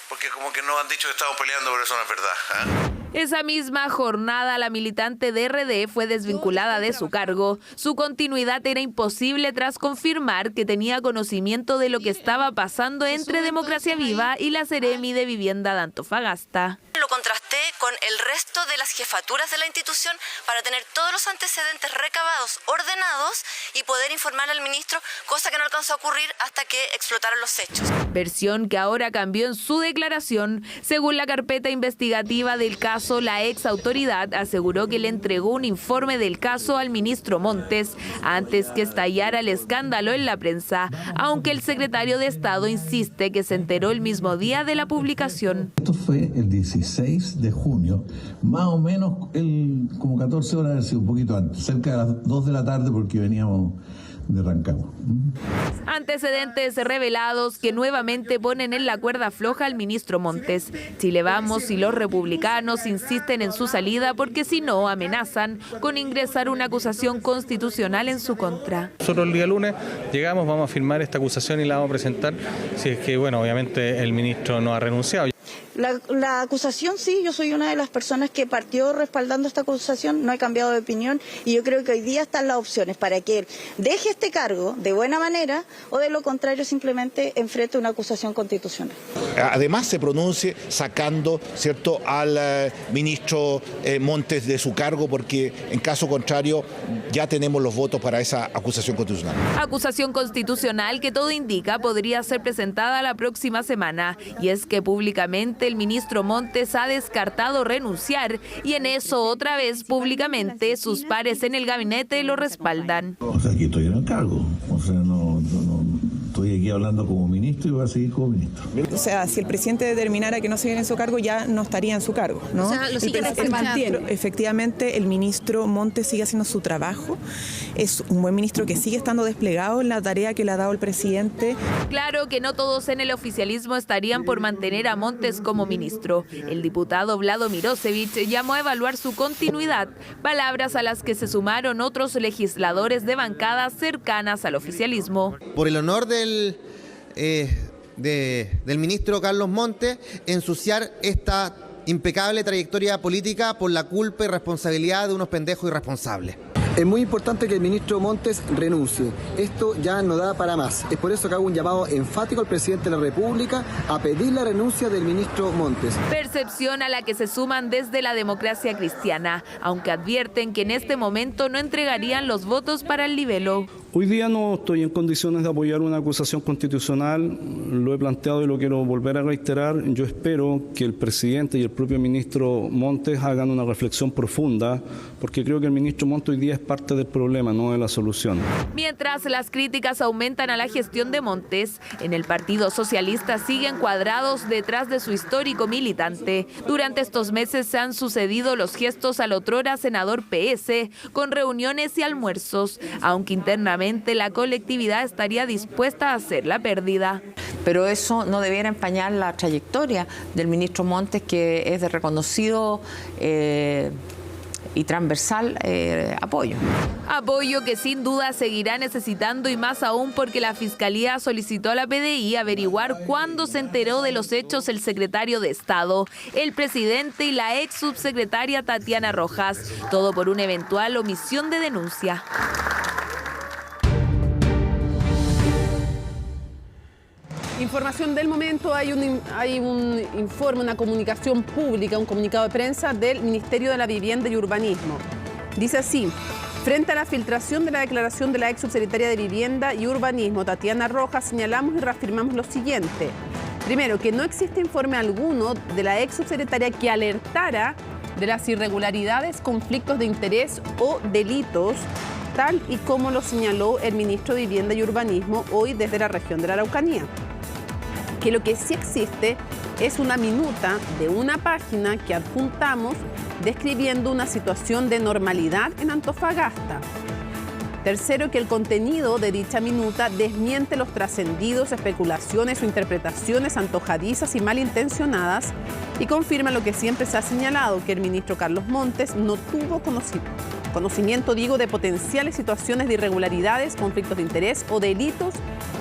porque como que nos han dicho que estamos peleando, pero eso no es verdad. Esa misma jornada, la militante de RD fue desvinculada de su cargo. Su continuidad era imposible tras confirmar que tenía conocimiento de lo que estaba pasando entre Democracia Viva y la Seremi de Vivienda de Antofagasta. Lo contrasté con el resto de las jefaturas de la institución para tener todos los antecedentes recabados, ordenados y poder informar al ministro, cosa que no alcanzó a ocurrir hasta que explotaron los hechos. Versión que ahora cambió en su declaración. Según la carpeta investigativa del caso, la ex autoridad aseguró que le entregó un informe del caso al ministro Montes antes que estallara el escándalo en la prensa, aunque el secretario de Estado insiste que se enteró el mismo día de la publicación. Esto fue el 16 de junio, más o menos como 14 horas, haber sido un poquito antes, cerca de las 2 de la tarde porque veníamos de Rancagua. Antecedentes revelados que nuevamente ponen en la cuerda floja al ministro Montes. Chile Vamos y los republicanos insisten en su salida porque si no amenazan con ingresar una acusación constitucional en su contra. Nosotros el día lunes llegamos, vamos a firmar esta acusación y la vamos a presentar si es que, bueno, obviamente el ministro no ha renunciado. La acusación, sí, yo soy una de las personas que partió respaldando esta acusación, no he cambiado de opinión y yo creo que hoy día están las opciones para que él deje este cargo de buena manera o de lo contrario simplemente enfrente una acusación constitucional. Además se pronuncie sacando, ¿cierto?, al ministro Montes de su cargo porque en caso contrario ya tenemos los votos para esa acusación constitucional. Acusación constitucional que todo indica podría ser presentada la próxima semana y es que públicamente el ministro Montes ha descartado renunciar y en eso otra vez públicamente sus pares en el gabinete lo respaldan. O sea, aquí estoy en el cargo, o sea, no estoy aquí hablando como ministro y voy a seguir como ministro. O sea, si el presidente determinara que no sigue en su cargo, ya no estaría en su cargo, ¿no? O sea, lo sigue respaldando. Efectivamente, el ministro Montes sigue haciendo su trabajo. Es un buen ministro que sigue estando desplegado en la tarea que le ha dado el presidente. Claro que no todos en el oficialismo estarían por mantener a Montes como ministro. El diputado Vlado Mirosevic llamó a evaluar su continuidad, palabras a las que se sumaron otros legisladores de bancadas cercanas al oficialismo. Por el honor del ministro Carlos Montes, ensuciar esta impecable trayectoria política por la culpa y responsabilidad de unos pendejos irresponsables. Es muy importante que el ministro Montes renuncie. Esto ya no da para más. Es por eso que hago un llamado enfático al presidente de la República a pedir la renuncia del ministro Montes. Percepción a la que se suman desde la Democracia Cristiana, aunque advierten que en este momento no entregarían los votos para el libelo. Hoy día no estoy en condiciones de apoyar una acusación constitucional, lo he planteado y lo quiero volver a reiterar. Yo espero que el presidente y el propio ministro Montes hagan una reflexión profunda, porque creo que el ministro Montes hoy día es parte del problema, no de la solución. Mientras las críticas aumentan a la gestión de Montes, en el Partido Socialista siguen cuadrados detrás de su histórico militante. Durante estos meses se han sucedido los gestos al otrora senador PS, con reuniones y almuerzos, aunque internamente la colectividad estaría dispuesta a hacer la pérdida. Pero eso no debiera empañar la trayectoria del ministro Montes, que es de reconocido y transversal apoyo. Apoyo que sin duda seguirá necesitando y más aún porque la Fiscalía solicitó a la PDI averiguar cuándo se enteró de los hechos el secretario de Estado, el presidente y la ex subsecretaria Tatiana Rojas, todo por una eventual omisión de denuncia. Información del momento, hay un informe, una comunicación pública, un comunicado de prensa del Ministerio de la Vivienda y Urbanismo. Dice así: frente a la filtración de la declaración de la ex subsecretaria de Vivienda y Urbanismo, Tatiana Rojas, señalamos y reafirmamos lo siguiente. Primero, que no existe informe alguno de la ex subsecretaria que alertara de las irregularidades, conflictos de interés o delitos, tal y como lo señaló el ministro de Vivienda y Urbanismo hoy desde la región de la Araucanía. Que lo que sí existe es una minuta de una página que adjuntamos describiendo una situación de normalidad en Antofagasta. Tercero, que el contenido de dicha minuta desmiente los trascendidos, especulaciones o interpretaciones antojadizas y malintencionadas y confirma lo que siempre se ha señalado, que el ministro Carlos Montes no tuvo conocimiento, de potenciales situaciones de irregularidades, conflictos de interés o delitos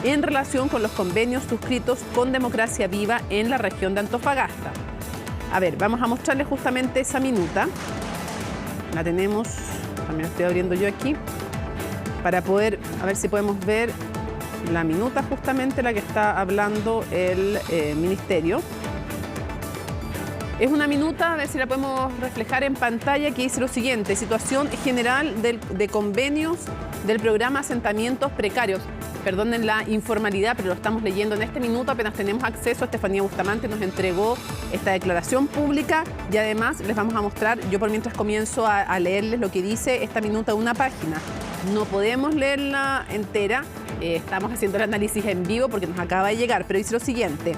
en relación con los convenios suscritos con Democracia Viva en la región de Antofagasta. A ver, vamos a mostrarles justamente esa minuta. La tenemos, también la estoy abriendo yo aquí, para poder, a ver si podemos ver la minuta justamente la que está hablando el ministerio. Es una minuta, a ver si la podemos reflejar en pantalla, que dice lo siguiente: situación general de convenios del programa Asentamientos Precarios. Perdonen la informalidad, pero lo estamos leyendo en este minuto, apenas tenemos acceso. Estefanía Bustamante nos entregó esta declaración pública y además les vamos a mostrar, yo por mientras comienzo a leerles lo que dice esta minuta de una página. No podemos leerla entera, estamos haciendo el análisis en vivo porque nos acaba de llegar, pero dice lo siguiente.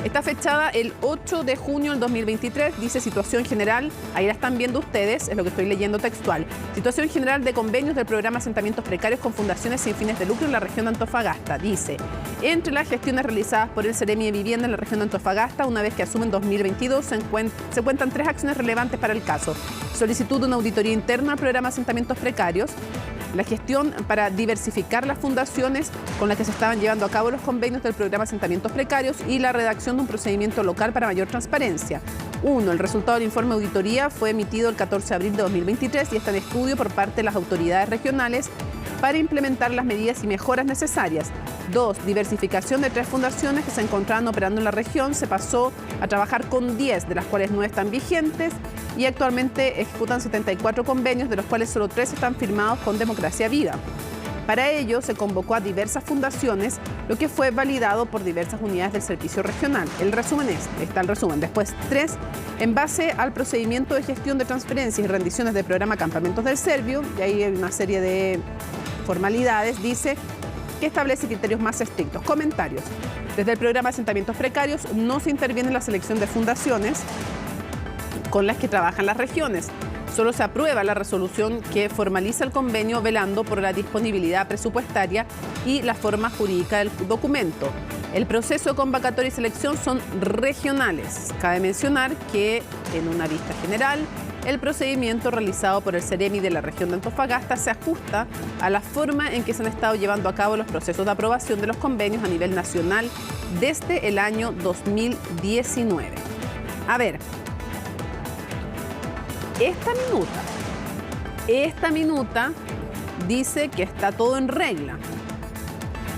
Está fechada el 8 de junio del 2023, dice situación general, ahí la están viendo ustedes, es lo que estoy leyendo textual. Situación general de convenios del programa Asentamientos Precarios con fundaciones sin fines de lucro en la región de Antofagasta. Dice, entre las gestiones realizadas por el Seremi de Vivienda en la región de Antofagasta, una vez que asumen 2022, se cuentan 3 acciones relevantes para el caso. Solicitud de una auditoría interna al programa Asentamientos Precarios, la gestión para diversificar las fundaciones con las que se estaban llevando a cabo los convenios del programa Asentamientos Precarios y la redacción de un procedimiento local para mayor transparencia. 1. El resultado del informe de auditoría fue emitido el 14 de abril de 2023 y está en estudio por parte de las autoridades regionales para implementar las medidas y mejoras necesarias. 2. Diversificación de 3 fundaciones que se encontraban operando en la región. Se pasó a trabajar con 10, de las cuales 9 están vigentes y actualmente ejecutan 74 convenios, de los cuales solo 3 están firmados con Democracia Viva. Para ello se convocó a diversas fundaciones, lo que fue validado por diversas unidades del servicio regional. El resumen está el resumen. Después 3, en base al procedimiento de gestión de transferencias y rendiciones del programa Campamentos del Servio, y ahí hay una serie de formalidades, dice que establece criterios más estrictos. Comentarios. Desde el programa Asentamientos Precarios no se interviene en la selección de fundaciones con las que trabajan las regiones. Solo se aprueba la resolución que formaliza el convenio velando por la disponibilidad presupuestaria y la forma jurídica del documento. El proceso de convocatoria y selección son regionales. Cabe mencionar que en una vista general, el procedimiento realizado por el Seremi de la región de Antofagasta se ajusta a la forma en que se han estado llevando a cabo los procesos de aprobación de los convenios a nivel nacional desde el año 2019. A ver, esta minuta dice que está todo en regla,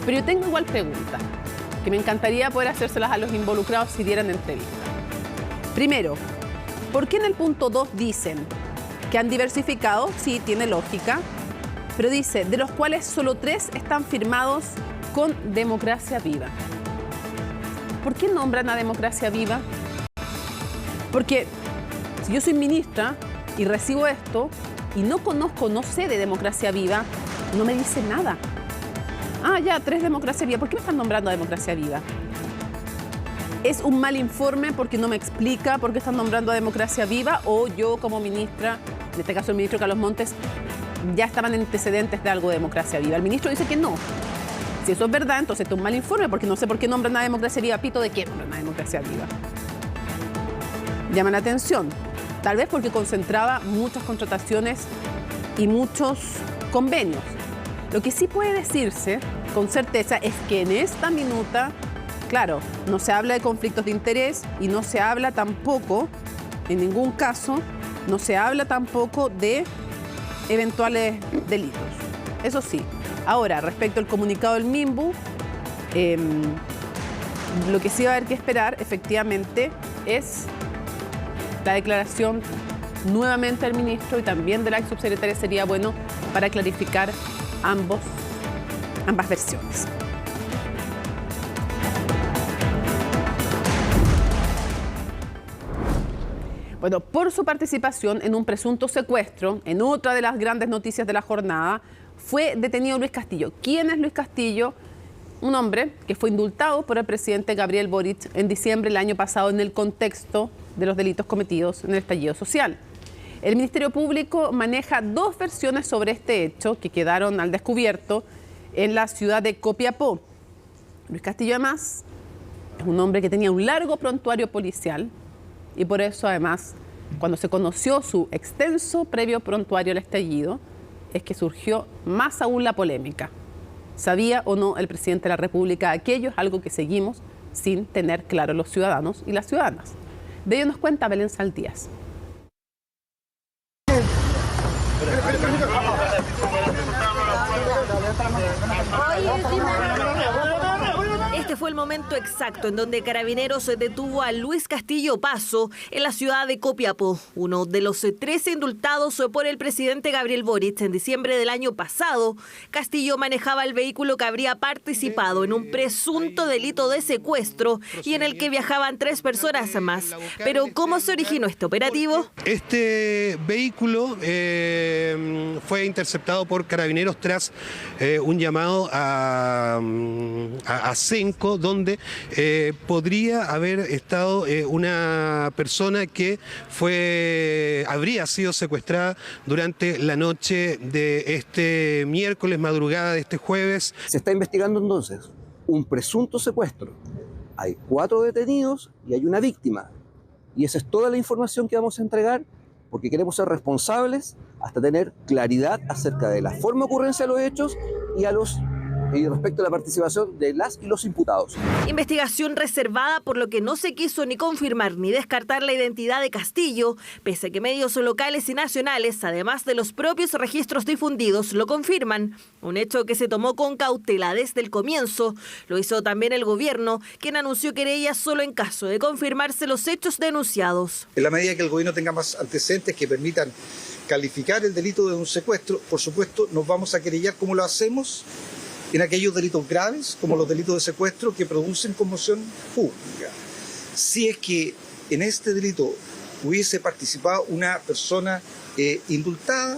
pero yo tengo igual preguntas que me encantaría poder hacérselas a los involucrados si dieran entrevista. Primero, ¿por qué en el punto 2 dicen que han diversificado? Sí, tiene lógica, pero dice, de los cuales solo 3 están firmados con Democracia Viva. ¿Por qué nombran a Democracia Viva? Porque si yo soy ministra y recibo esto y no conozco, no sé de Democracia Viva, no me dice nada. Ah, ya, 3 Democracia Viva. ¿Por qué me están nombrando a Democracia Viva? ¿Es un mal informe porque no me explica por qué están nombrando a Democracia Viva? ¿O yo como ministra, en este caso el ministro Carlos Montes, ya estaban antecedentes de algo de Democracia Viva? El ministro dice que no. Si eso es verdad, entonces es un mal informe porque no sé por qué nombran a Democracia Viva. Pito, ¿de qué nombran a Democracia Viva? Llama la atención. Tal vez porque concentraba muchas contrataciones y muchos convenios. Lo que sí puede decirse con certeza es que en esta minuta, claro, no se habla de conflictos de interés y no se habla tampoco, en ningún caso, no se habla tampoco de eventuales delitos. Eso sí. Ahora, respecto al comunicado del MIMBU, lo que sí va a haber que esperar, efectivamente, es la declaración nuevamente del ministro y también de la ex subsecretaria. Sería bueno para clarificar ambas versiones. Bueno, por su participación en un presunto secuestro, en otra de las grandes noticias de la jornada, fue detenido Luis Castillo. ¿Quién es Luis Castillo? Un hombre que fue indultado por el presidente Gabriel Boric en diciembre del año pasado en el contexto de los delitos cometidos en el estallido social. El Ministerio Público maneja dos versiones sobre este hecho que quedaron al descubierto en la ciudad de Copiapó. Luis Castillo, además, es un hombre que tenía un largo prontuario policial y por eso, además, cuando se conoció su extenso previo prontuario al estallido, es que surgió más aún la polémica. ¿Sabía o no el presidente de la República aquello? Es algo que seguimos sin tener claro los ciudadanos y las ciudadanas. De ello nos cuenta Belén Saldías. Este fue el momento exacto en donde Carabineros detuvo a Luis Castillo Paso en la ciudad de Copiapó, uno de los 13 indultados por el presidente Gabriel Boric. En diciembre del año pasado, Castillo manejaba el vehículo que habría participado en un presunto delito de secuestro y en el que viajaban 3 personas más. Pero ¿cómo se originó este operativo? Este vehículo fue interceptado por Carabineros tras un llamado a Senco, donde podría haber estado una persona que habría sido secuestrada durante la noche de este miércoles, madrugada de este jueves. Se está investigando entonces un presunto secuestro. Hay 4 detenidos y hay una víctima. Y esa es toda la información que vamos a entregar, porque queremos ser responsables hasta tener claridad acerca de la forma de ocurrencia de los hechos y respecto a la participación de las y los imputados. Investigación reservada, por lo que no se quiso ni confirmar ni descartar la identidad de Castillo, pese a que medios locales y nacionales, además de los propios registros difundidos, lo confirman. Un hecho que se tomó con cautela desde el comienzo. Lo hizo también el gobierno, quien anunció querella solo en caso de confirmarse los hechos denunciados. En la medida que el gobierno tenga más antecedentes que permitan calificar el delito de un secuestro, por supuesto, nos vamos a querellar como lo hacemos en aquellos delitos graves, como los delitos de secuestro, que producen conmoción pública. Si es que en este delito hubiese participado una persona indultada,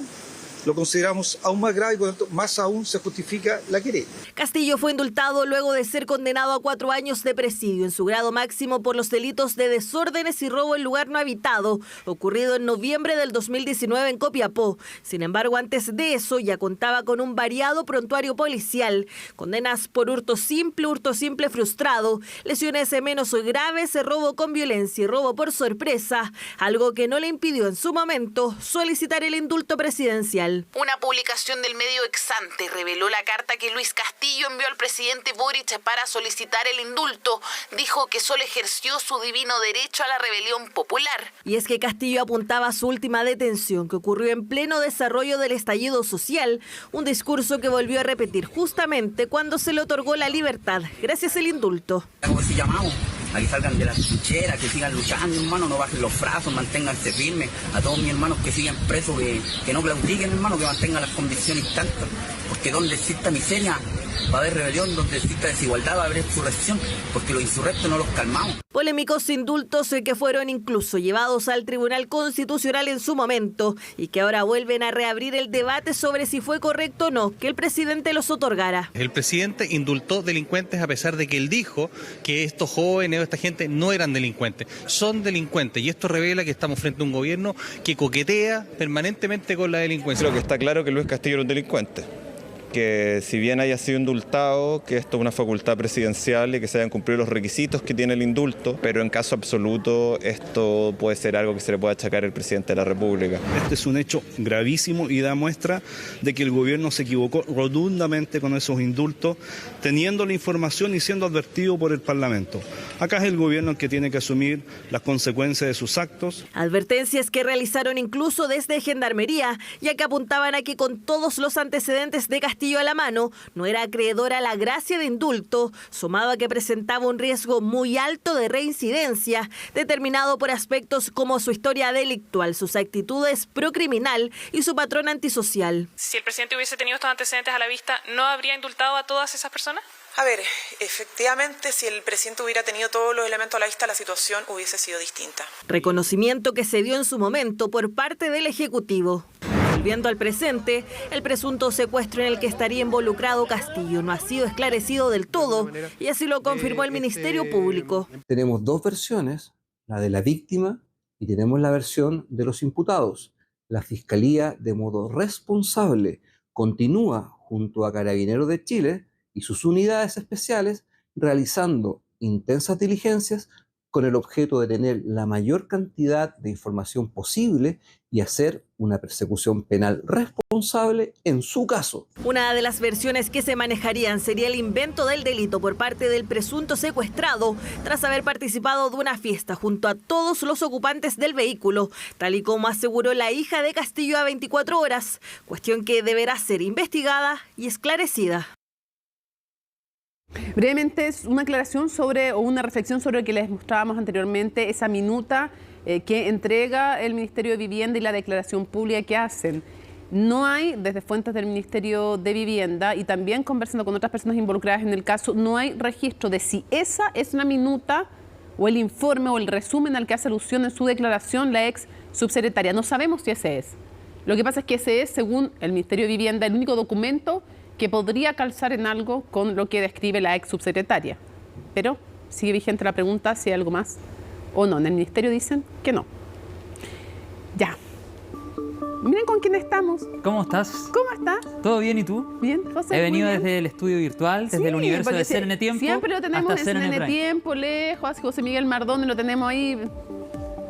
lo consideramos aún más grave y por lo tanto más aún se justifica la querella. Castillo fue indultado luego de ser condenado a 4 años de presidio en su grado máximo por los delitos de desórdenes y robo en lugar no habitado, ocurrido en noviembre del 2019 en Copiapó. Sin embargo, antes de eso ya contaba con un variado prontuario policial, condenas por hurto simple frustrado, lesiones menos graves, robo con violencia y robo por sorpresa, algo que no le impidió en su momento solicitar el indulto presidencial. Una publicación del medio Exante reveló la carta que Luis Castillo envió al presidente Boric para solicitar el indulto. Dijo que solo ejerció su divino derecho a la rebelión popular. Y es que Castillo apuntaba a su última detención, que ocurrió en pleno desarrollo del estallido social, un discurso que volvió a repetir justamente cuando se le otorgó la libertad, gracias al indulto. A que salgan de las trincheras, que sigan luchando, hermano, no bajen los brazos, manténganse firmes. A todos mis hermanos que siguen presos, que no claudiquen, hermano, que mantengan las condiciones intactas. Porque donde exista miseria va a haber rebelión, donde exista desigualdad va a haber insurrección, porque los insurrectos no los calmamos. Polémicos indultos que fueron incluso llevados al Tribunal Constitucional en su momento y que ahora vuelven a reabrir el debate sobre si fue correcto o no que el presidente los otorgara. El presidente indultó delincuentes a pesar de que él dijo que estos jóvenes o esta gente no eran delincuentes, son delincuentes, y esto revela que estamos frente a un gobierno que coquetea permanentemente con la delincuencia. Creo que está claro que Luis Castillo era un delincuente, que si bien haya sido indultado, que esto es una facultad presidencial y que se hayan cumplido los requisitos que tiene el indulto, pero en caso absoluto esto puede ser algo que se le pueda achacar al presidente de la República. Este es un hecho gravísimo y da muestra de que el gobierno se equivocó rotundamente con esos indultos, teniendo la información y siendo advertido por el Parlamento. Acá es el gobierno el que tiene que asumir las consecuencias de sus actos. Advertencias que realizaron incluso desde Gendarmería, ya que apuntaban a que con todos los antecedentes de Castillo a la mano, no era acreedora a la gracia de indulto, sumado a que presentaba un riesgo muy alto de reincidencia, determinado por aspectos como su historia delictual, sus actitudes procriminal y su patrón antisocial. Si el presidente hubiese tenido estos antecedentes a la vista, ¿no habría indultado a todas esas personas? A ver, efectivamente, si el presidente hubiera tenido todos los elementos a la vista, la situación hubiese sido distinta. Reconocimiento que se dio en su momento por parte del Ejecutivo. Volviendo al presente, el presunto secuestro en el que estaría involucrado Castillo no ha sido esclarecido del todo, y así lo confirmó el Ministerio Público. Tenemos 2 versiones, la de la víctima y tenemos la versión de los imputados. la Fiscalía, de modo responsable, continúa junto a Carabineros de Chile y sus unidades especiales realizando intensas diligencias con el objeto de tener la mayor cantidad de información posible y hacer una persecución penal responsable en su caso. Una de las versiones que se manejarían sería el invento del delito por parte del presunto secuestrado tras haber participado de una fiesta junto a todos los ocupantes del vehículo, tal y como aseguró la hija de Castillo a 24 horas, cuestión que deberá ser investigada y esclarecida. Brevemente, es una aclaración o una reflexión sobre lo que les mostrábamos anteriormente, esa minuta que entrega el Ministerio de Vivienda y la declaración pública que hacen. No hay, desde fuentes del Ministerio de Vivienda y también conversando con otras personas involucradas en el caso, no hay registro de si esa es una minuta o el informe o el resumen al que hace alusión en su declaración la ex subsecretaria. No sabemos si ese es. Lo que pasa es que ese es, según el Ministerio de Vivienda, el único documento que podría calzar en algo con lo que describe la ex subsecretaria. Pero sigue vigente la pregunta si hay algo más o no. En el Ministerio dicen que no. Ya. Miren con quién estamos. ¿Cómo estás? ¿Cómo estás? ¿Todo bien y tú? Bien, José. He venido desde el estudio virtual, desde el universo de CNN Tiempo. Siempre lo tenemos en CNN Tiempo, lejos. José Miguel Mardones lo tenemos ahí.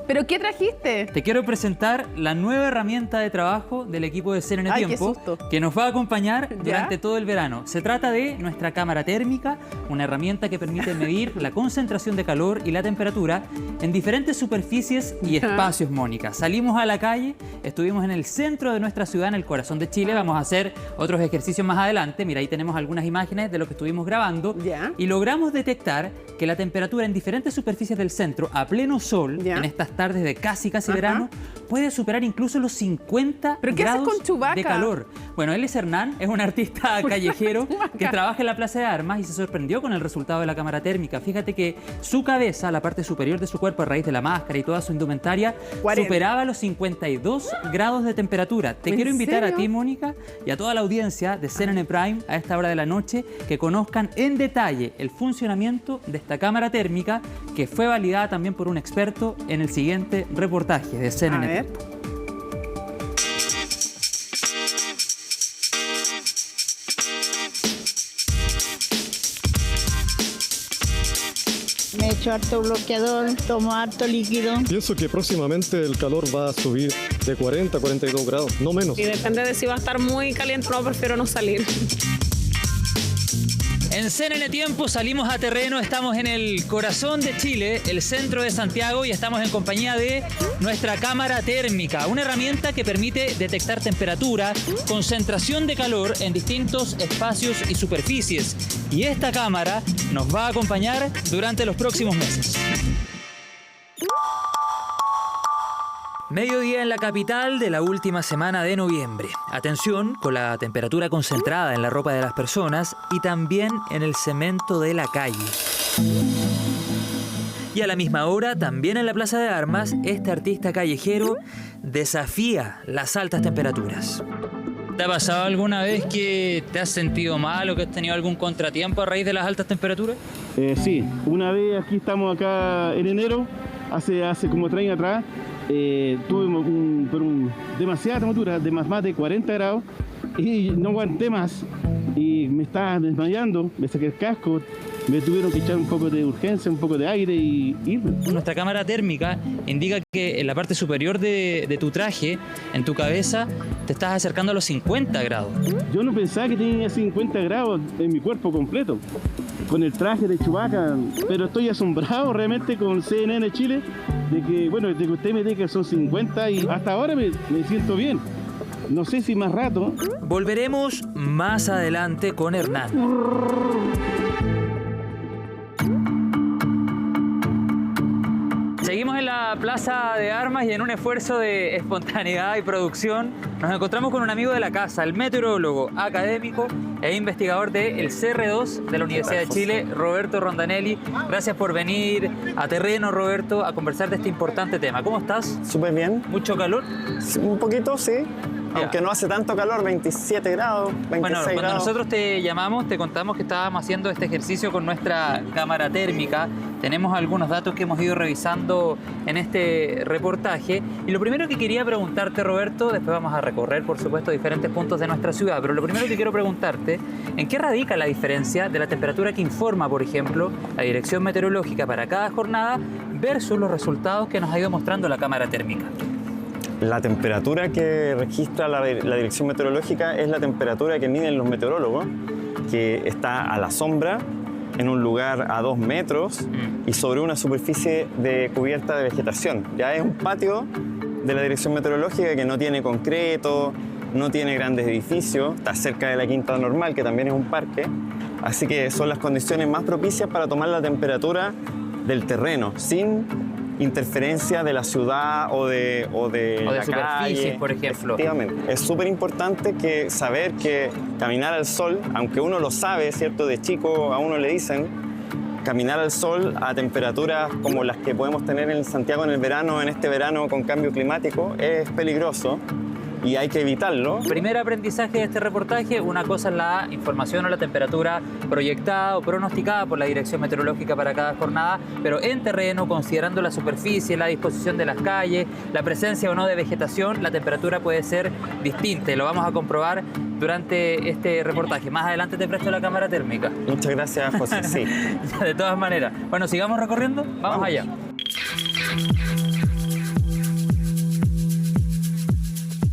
¿Pero qué trajiste? Te quiero presentar la nueva herramienta de trabajo del equipo de CNN Tiempo que nos va a acompañar durante todo el verano. Se trata de nuestra cámara térmica, una herramienta que permite medir la concentración de calor y la temperatura en diferentes superficies y espacios, Mónica. Salimos a la calle, estuvimos en el centro de nuestra ciudad, en el corazón de Chile. Vamos a hacer otros ejercicios más adelante. Mira, ahí tenemos algunas imágenes de lo que estuvimos grabando. Y logramos detectar que la temperatura en diferentes superficies del centro, a pleno sol, en estas tardes de casi verano, puede superar incluso los 50 grados de calor. Bueno, él es Hernán, es un artista callejero que trabaja en la Plaza de Armas y se sorprendió con el resultado de la cámara térmica. Fíjate que su cabeza, la parte superior de su cuerpo a raíz de la máscara y toda su indumentaria, superaba los 52 grados de temperatura. Te quiero invitar a ti, Mónica, y a toda la audiencia de CNN Prime a esta hora de la noche que conozcan en detalle el funcionamiento de esta cámara térmica que fue validada también por un experto en el siguiente reportaje de CNN. Me echo harto bloqueador, tomo harto líquido. Pienso que próximamente el calor va a subir de 40 a 42 grados, no menos. Y depende de si va a estar muy caliente o no, prefiero no salir. En CNN Tiempo salimos a terreno, estamos en el corazón de Chile, el centro de Santiago, y estamos en compañía de nuestra cámara térmica, una herramienta que permite detectar temperatura, concentración de calor en distintos espacios y superficies. Y esta cámara nos va a acompañar durante los próximos meses. Mediodía en la capital de la última semana de noviembre. Atención con la temperatura concentrada en la ropa de las personas y también en el cemento de la calle. Y a la misma hora, también en la Plaza de Armas, este artista callejero desafía las altas temperaturas. ¿Te ha pasado alguna vez que te has sentido mal o que has tenido algún contratiempo a raíz de las altas temperaturas? Sí, una vez aquí estamos acá en enero, hace como 3 años atrás, tuve demasiada temperatura, de más de 40 grados, y no aguanté más y me estaba desmayando, me saqué el casco, me tuvieron que echar un poco de urgencia, un poco de aire y irme. Nuestra cámara térmica indica que en la parte superior de tu traje, en tu cabeza, te estás acercando a los 50 grados. Yo no pensaba que tenía 50 grados en mi cuerpo completo, con el traje de Chewbacca, pero estoy asombrado realmente con CNN Chile, de que usted me diga que son 50 y hasta ahora me siento bien. No sé si más rato. Volveremos más adelante con Hernán. Seguimos en la Plaza de Armas y en un esfuerzo de espontaneidad y producción nos encontramos con un amigo de la casa, el meteorólogo, académico e investigador del CR2 de la Universidad de Chile, Roberto Rondanelli. Gracias por venir a terreno, Roberto, a conversar de este importante tema. ¿Cómo estás? Súper bien. ¿Mucho calor? Un poquito, sí. aunque no hace tanto calor, 27 grados, 26 bueno, grados. Cuando nosotros te llamamos, te contamos que estábamos haciendo este ejercicio con nuestra cámara térmica. Tenemos algunos datos que hemos ido revisando en este reportaje. Y lo primero que quería preguntarte, Roberto, después vamos a recorrer, por supuesto, diferentes puntos de nuestra ciudad, pero lo primero que quiero preguntarte, ¿en qué radica la diferencia de la temperatura que informa, por ejemplo, la Dirección Meteorológica para cada jornada versus los resultados que nos ha ido mostrando la cámara térmica? La temperatura que registra la Dirección Meteorológica es la temperatura que miden los meteorólogos, que está a la sombra, en un lugar a 2 metros y sobre una superficie cubierta de vegetación. Ya es un patio de la Dirección Meteorológica que no tiene concreto, no tiene grandes edificios, está cerca de la Quinta Normal, que también es un parque, así que son las condiciones más propicias para tomar la temperatura del terreno, sin interferencia de la ciudad o de la superficies, calle, por ejemplo. Efectivamente. Es súper importante saber que caminar al sol, aunque uno lo sabe, ¿cierto? De chico a uno le dicen, caminar al sol a temperaturas como las que podemos tener en Santiago en el verano, en este verano con cambio climático, es peligroso. Y hay que evitarlo. Primer aprendizaje de este reportaje, una cosa es la información o la temperatura proyectada o pronosticada por la Dirección Meteorológica para cada jornada, pero en terreno, considerando la superficie, la disposición de las calles, la presencia o no de vegetación, la temperatura puede ser distinta. Lo vamos a comprobar durante este reportaje. Más adelante te presto la cámara térmica. Muchas gracias, José. Sí. De todas maneras. Bueno, sigamos recorriendo. Vamos allá.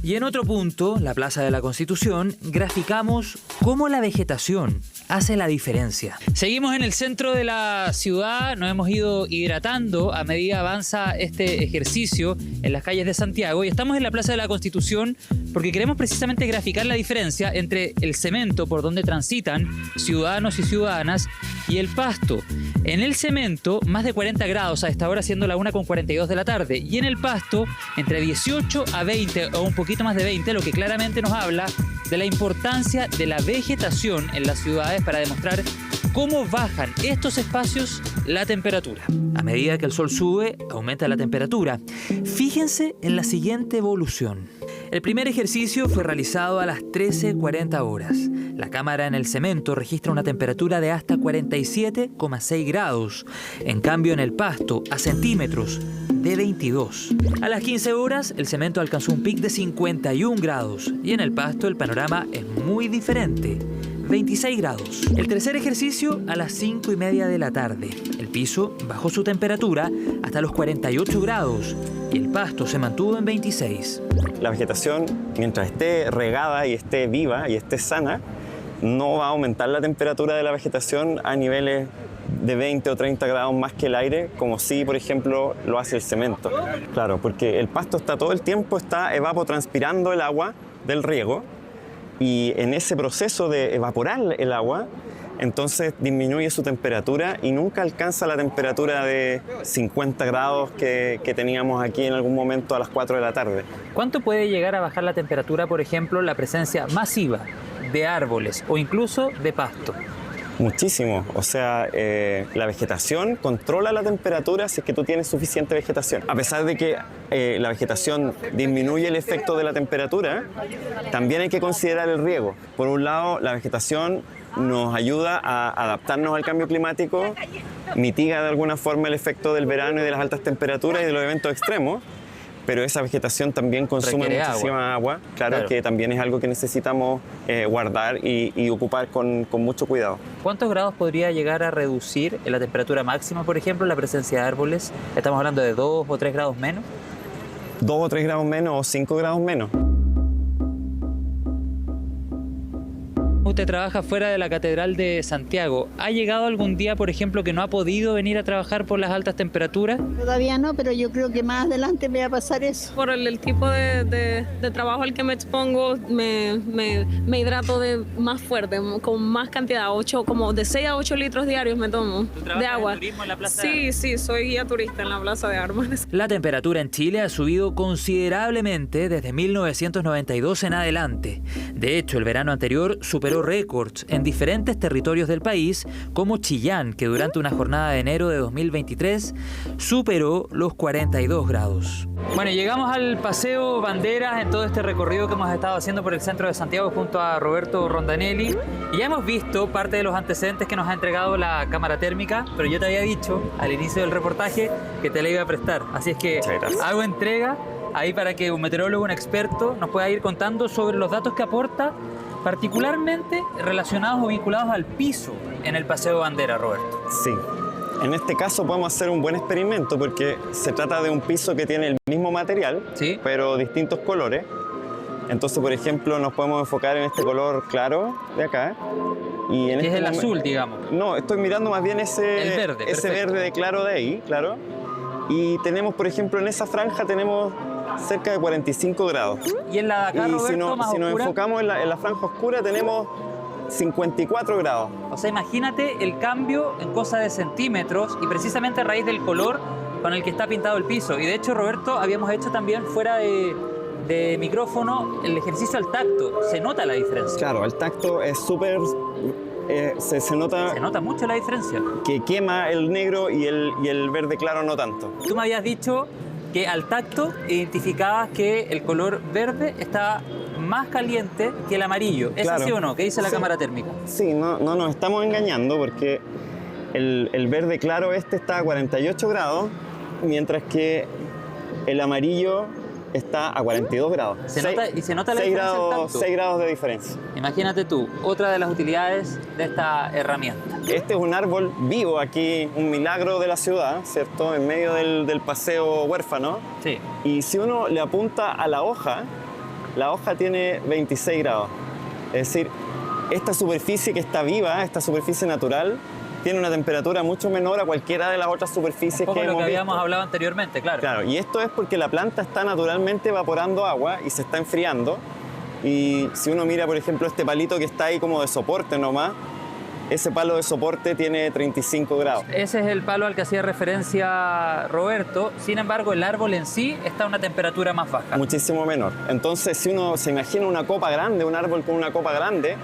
Y en otro punto, la Plaza de la Constitución, graficamos cómo la vegetación hace la diferencia. Seguimos en el centro de la ciudad, nos hemos ido hidratando a medida avanza este ejercicio en las calles de Santiago y estamos en la Plaza de la Constitución porque queremos precisamente graficar la diferencia entre el cemento por donde transitan ciudadanos y ciudadanas y el pasto. En el cemento, más de 40 grados a esta hora, siendo la 1:42 de la tarde. Y en el pasto, entre 18 a 20 o un poquito más de 20, lo que claramente nos habla de la importancia de la vegetación en las ciudades para demostrar cómo bajan estos espacios la temperatura. A medida que el sol sube, aumenta la temperatura. Fíjense en la siguiente evolución. El primer ejercicio fue realizado a las 13:40 horas. La cámara en el cemento registra una temperatura de hasta 47,6 grados. En cambio, en el pasto, a centímetros, de 22. A las 15 horas, el cemento alcanzó un pic de 51 grados. Y en el pasto, el panorama es muy diferente. 26 grados. El tercer ejercicio a las 5:30 de la tarde. El piso bajó su temperatura hasta los 48 grados y el pasto se mantuvo en 26. La vegetación, mientras esté regada y esté viva y esté sana, no va a aumentar la temperatura de la vegetación a niveles de 20 o 30 grados más que el aire, como si, por ejemplo, lo hace el cemento. Claro, porque el pasto está todo el tiempo evapotranspirando el agua del riego, y en ese proceso de evaporar el agua, entonces disminuye su temperatura y nunca alcanza la temperatura de 50 grados que teníamos aquí en algún momento a las 4 de la tarde. ¿Cuánto puede llegar a bajar la temperatura, por ejemplo, la presencia masiva de árboles o incluso de pasto? Muchísimo. O sea, la vegetación controla la temperatura si es que tú tienes suficiente vegetación. A pesar de que la vegetación disminuye el efecto de la temperatura, también hay que considerar el riego. Por un lado, la vegetación nos ayuda a adaptarnos al cambio climático, mitiga de alguna forma el efecto del verano y de las altas temperaturas y de los eventos extremos, pero esa vegetación también consume muchísima agua, claro, que también es algo que necesitamos guardar y ocupar con mucho cuidado. ¿Cuántos grados podría llegar a reducir en la temperatura máxima, por ejemplo, la presencia de árboles? ¿Estamos hablando de 2 o 3 grados menos? 2 o 3 grados menos o 5 grados menos. Usted trabaja fuera de la Catedral de Santiago. ¿Ha llegado algún día, por ejemplo, que no ha podido venir a trabajar por las altas temperaturas? Todavía no, pero yo creo que más adelante me va a pasar eso. Por el tipo de trabajo al que me expongo, me hidrato más fuerte, con más cantidad, como de 6 a 8 litros diarios me tomo de agua. ¿En turismo en la Plaza de Armas? Sí, soy guía turista en la Plaza de Armas. La temperatura en Chile ha subido considerablemente desde 1992 en adelante. De hecho, el verano anterior superó récords en diferentes territorios del país, como Chillán, que durante una jornada de enero de 2023 superó los 42 grados. Bueno, llegamos al Paseo Banderas en todo este recorrido que hemos estado haciendo por el centro de Santiago junto a Roberto Rondanelli. Y ya hemos visto parte de los antecedentes que nos ha entregado la cámara térmica, pero yo te había dicho al inicio del reportaje que te la iba a prestar. Así es que hago entrega ahí para que un meteorólogo, un experto, nos pueda ir contando sobre los datos que aporta, particularmente relacionados o vinculados al piso en el Paseo Bandera, Roberto. Sí. En este caso podemos hacer un buen experimento porque se trata de un piso que tiene el mismo material, ¿sí?, pero distintos colores. Entonces, por ejemplo, nos podemos enfocar en este color claro de acá. Y en es el azul, digamos. No, estoy mirando más bien ese verde claro de ahí, claro. Y tenemos, por ejemplo, en esa franja tenemos cerca de 45 grados. Y en la de acá, Roberto, si nos enfocamos en la franja oscura, tenemos 54 grados. O sea, imagínate el cambio en cosa de centímetros y precisamente a raíz del color con el que está pintado el piso. Y de hecho, Roberto, habíamos hecho también fuera de micrófono el ejercicio al tacto. ¿Se nota la diferencia? Claro, el tacto es súper... se nota mucho la diferencia. Que quema el negro y el verde claro no tanto. Tú me habías dicho que al tacto identificabas que el color verde está más caliente que el amarillo. ¿Es así o no? ¿Qué dice la cámara térmica? Sí, no nos estamos engañando porque el verde claro está a 48 grados, mientras que el amarillo está a 42 grados. Se nota la diferencia del tacto. 6 grados de diferencia. Imagínate tú, otra de las utilidades de esta herramienta. Este es un árbol vivo aquí, un milagro de la ciudad, ¿cierto? En medio del paseo huérfano. Sí. Y si uno le apunta a la hoja tiene 26 grados. Es decir, esta superficie que está viva, esta superficie natural, tiene una temperatura mucho menor a cualquiera de las otras superficies que hemos visto. Lo que habíamos hablado anteriormente, claro. Claro, y esto es porque la planta está naturalmente evaporando agua y se está enfriando. Y si uno mira, por ejemplo, este palito que está ahí como de soporte nomás, ese palo de soporte tiene 35 grados. Ese es el palo al que hacía referencia Roberto. Sin embargo, el árbol en sí está a una temperatura más baja. Muchísimo menor. Entonces, si uno se imagina una copa grande, un árbol con una copa grande,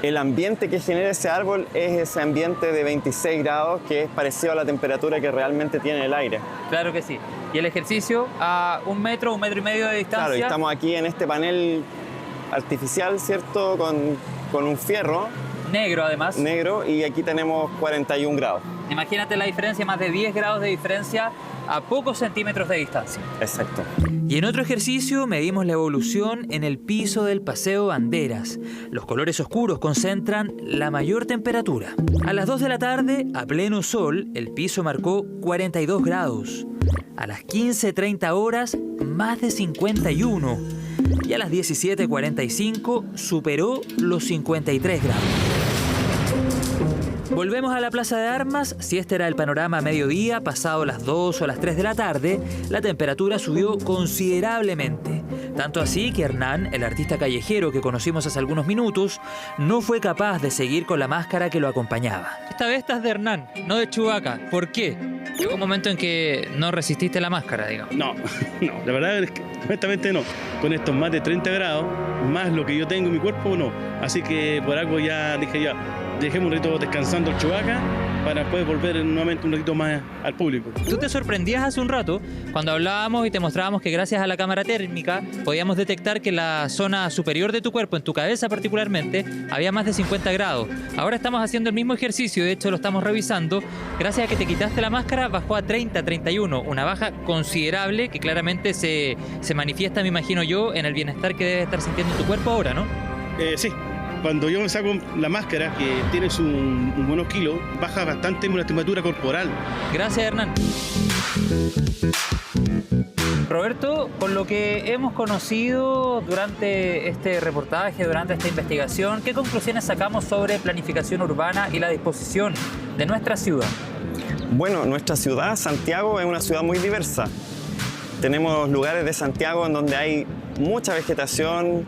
el ambiente que genera ese árbol es ese ambiente de 26 grados que es parecido a la temperatura que realmente tiene el aire. Claro que sí. Y el ejercicio a 1 metro, 1,5 metros de distancia. Claro, y estamos aquí en este panel artificial, ¿cierto? Con un fierro. Negro, además. Negro, y aquí tenemos 41 grados. Imagínate la diferencia, más de 10 grados de diferencia a pocos centímetros de distancia. Exacto. Y en otro ejercicio medimos la evolución en el piso del Paseo Banderas. Los colores oscuros concentran la mayor temperatura. A las 2 de la tarde, a pleno sol, el piso marcó 42 grados. A las 15:30 horas, más de 51. Y a las 17:45 superó los 53 grados. Volvemos a la Plaza de Armas. Si este era el panorama a mediodía, pasado las 2 o las 3 de la tarde, la temperatura subió considerablemente. Tanto así que Hernán, el artista callejero que conocimos hace algunos minutos, no fue capaz de seguir con la máscara que lo acompañaba. Esta vez estás de Hernán, no de Chewbacca. ¿Por qué? Llegó un momento en que no resististe la máscara, digamos. No, la verdad es que honestamente no. Con estos más de 30 grados, más lo que yo tengo en mi cuerpo, no. Así que por algo ya dije dejemos un ratito descansando el Chewbacca para después volver nuevamente un ratito más al público. Tú te sorprendías hace un rato cuando hablábamos y te mostrábamos que gracias a la cámara térmica podíamos detectar que en la zona superior de tu cuerpo, en tu cabeza particularmente, había más de 50 grados. Ahora estamos haciendo el mismo ejercicio, de hecho lo estamos revisando. Gracias a que te quitaste la máscara bajó a 30, 31, una baja considerable que claramente se manifiesta, me imagino yo, en el bienestar que debe estar sintiendo tu cuerpo ahora, ¿no? Sí. Cuando yo me saco la máscara, que tienes un buenos kilos, baja bastante la temperatura corporal. Gracias, Hernán. Roberto, con lo que hemos conocido durante este reportaje, durante esta investigación, ¿qué conclusiones sacamos sobre planificación urbana y la disposición de nuestra ciudad? Bueno, nuestra ciudad, Santiago, es una ciudad muy diversa. Tenemos lugares de Santiago en donde hay mucha vegetación,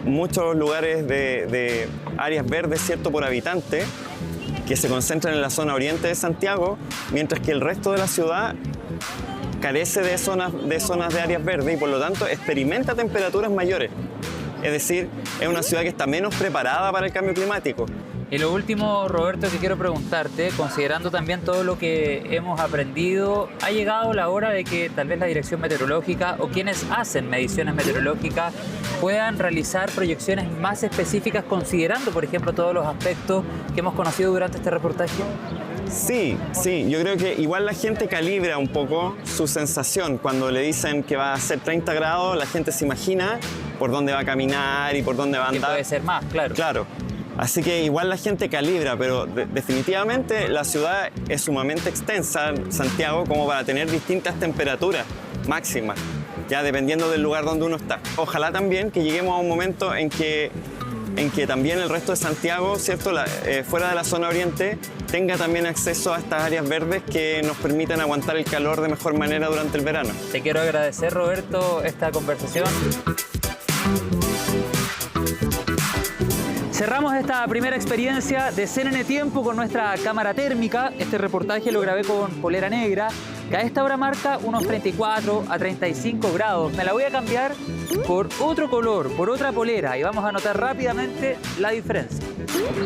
muchos lugares de áreas verdes, ¿cierto?, por habitante, que se concentran en la zona oriente de Santiago, mientras que el resto de la ciudad carece de zonas de áreas verdes y por lo tanto experimenta temperaturas mayores. Es decir, es una ciudad que está menos preparada para el cambio climático. Y lo último, Roberto, que quiero preguntarte, considerando también todo lo que hemos aprendido, ¿ha llegado la hora de que tal vez la Dirección Meteorológica o quienes hacen mediciones meteorológicas puedan realizar proyecciones más específicas considerando, por ejemplo, todos los aspectos que hemos conocido durante este reportaje? Sí, yo creo que igual la gente calibra un poco su sensación. Cuando le dicen que va a ser 30 grados, la gente se imagina por dónde va a caminar y por dónde va a andar. Que puede ser más, claro. Claro. Así que igual la gente calibra, pero definitivamente la ciudad es sumamente extensa, Santiago, como para tener distintas temperaturas máximas, ya dependiendo del lugar donde uno está. Ojalá también que lleguemos a un momento en que también el resto de Santiago, ¿cierto? Fuera de la zona oriente, tenga también acceso a estas áreas verdes que nos permitan aguantar el calor de mejor manera durante el verano. Te quiero agradecer, Roberto, esta conversación. Cerramos esta primera experiencia de CNN Tiempo con nuestra cámara térmica. Este reportaje lo grabé con polera negra, que a esta hora marca unos 34 a 35 grados. Me la voy a cambiar por otro color, por otra polera, y vamos a notar rápidamente la diferencia.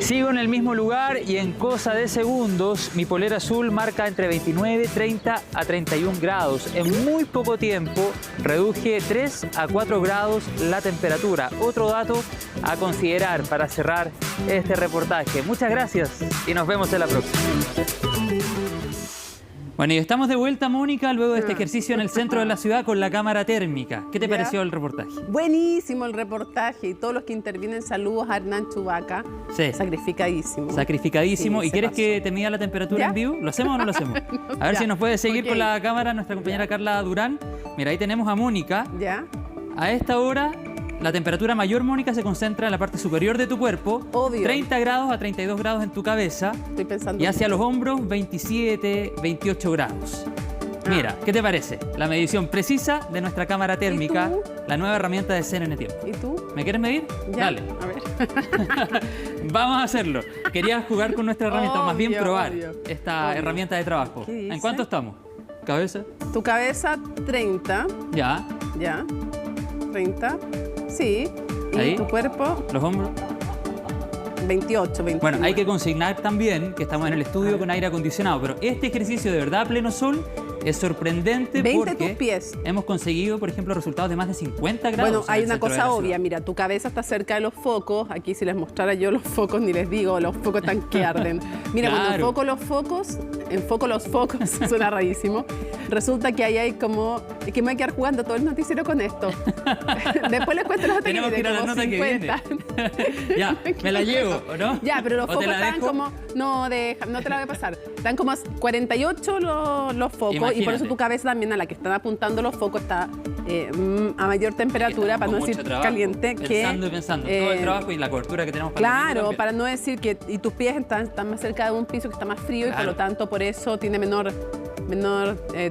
Sigo en el mismo lugar y en cosa de segundos mi polera azul marca entre 29, 30 a 31 grados. En muy poco tiempo reduje 3 a 4 grados la temperatura. Otro dato a considerar para cerrar este reportaje. Muchas gracias y nos vemos en la próxima. Bueno, y estamos de vuelta, Mónica, luego de este ejercicio en el centro de la ciudad con la cámara térmica. ¿Qué te pareció el reportaje? Buenísimo el reportaje y todos los que intervienen, saludos a Hernán Chubaca. Sí. Sacrificadísimo. Sacrificadísimo. Sí, ¿Y quieres que te mida la temperatura en vivo? ¿Lo hacemos o no lo hacemos? A ver si nos puede seguir con la cámara nuestra compañera Carla Durán. Mira, ahí tenemos a Mónica. Ya. A esta hora, la temperatura mayor, Mónica, se concentra en la parte superior de tu cuerpo. Obvio. 30 grados a 32 grados en tu cabeza. Estoy pensando. Y hacia los hombros, 27, 28 grados. Mira, ¿qué te parece? La medición precisa de nuestra cámara térmica, la nueva herramienta de CNN Tiempo. ¿Y tú? ¿Me quieres medir? Ya. Dale. A ver. Vamos a hacerlo. Querías jugar con nuestra herramienta, o más bien probar esta Obvio. herramienta de trabajo. ¿En cuánto estamos? ¿Cabeza? Tu cabeza, 30. Ya. Ya. 30. Sí. ¿Y ahí. Tu cuerpo? Los hombros. 28, 29. Bueno, hay que consignar también que estamos en el estudio con aire acondicionado, pero este ejercicio de verdad a pleno sol es sorprendente porque tus pies. Hemos conseguido, por ejemplo, resultados de más de 50 grados. Bueno, hay una cosa obvia, mira, tu cabeza está cerca de los focos. Aquí si les mostrara yo los focos, ni les digo, los focos están que arden. Mira, cuando enfoco los focos, suena rarísimo. Resulta que ahí hay como, es que me voy a quedar jugando todo el noticiero con esto. Después les cuento los detalles. Tenemos que ir a la nota 50. Que viene. Ya, me la llevo, ¿o no? Ya, pero los focos están dejo? como, no te la voy a pasar. Están como 48 los focos. Imagínate. Y por eso tu cabeza también, a la que están apuntando los focos, está a mayor temperatura, para no decir caliente. Pensando y pensando, todo el trabajo y la cobertura que tenemos para claro, para no decir que y tus pies están más cerca de un piso que está más frío, y por lo tanto por eso tiene menor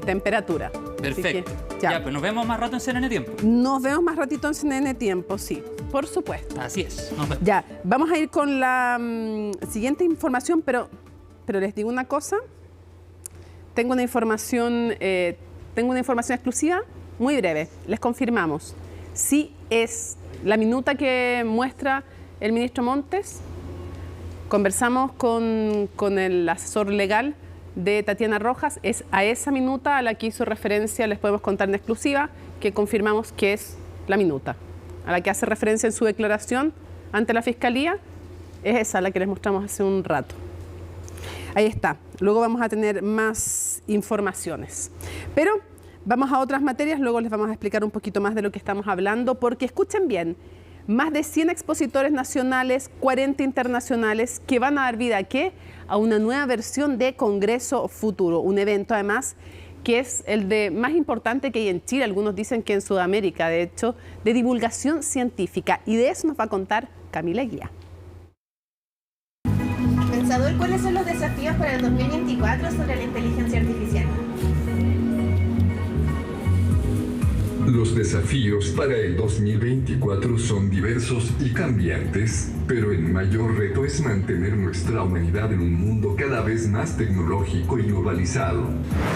temperatura. Perfecto. Ya, pues nos vemos más rato en CNN Tiempo. Nos vemos más ratito en CNN Tiempo, sí, por supuesto. Así es. Ya, vamos a ir con la siguiente información, pero les digo una cosa. Tengo una información exclusiva muy breve. Les confirmamos. Sí es la minuta que muestra el ministro Montes. Conversamos con el asesor legal de Tatiana Rojas. Es a esa minuta a la que hizo referencia, les podemos contar en exclusiva, que confirmamos que es la minuta a la que hace referencia en su declaración ante la Fiscalía. Es esa la que les mostramos hace un rato. Ahí está. Luego vamos a tener más informaciones. Pero vamos a otras materias, luego les vamos a explicar un poquito más de lo que estamos hablando, porque escuchen bien, más de 100 expositores nacionales, 40 internacionales, que van a dar vida ¿a qué? A una nueva versión de Congreso Futuro, un evento además que es el de más importante que hay en Chile, algunos dicen que en Sudamérica, de hecho, de divulgación científica, y de eso nos va a contar Camila Guía. Pensador, ¿cuáles son los desafíos para el 2024 sobre la inteligencia artificial? Los desafíos para el 2024 son diversos y cambiantes, pero el mayor reto es mantener nuestra humanidad en un mundo cada vez más tecnológico y globalizado.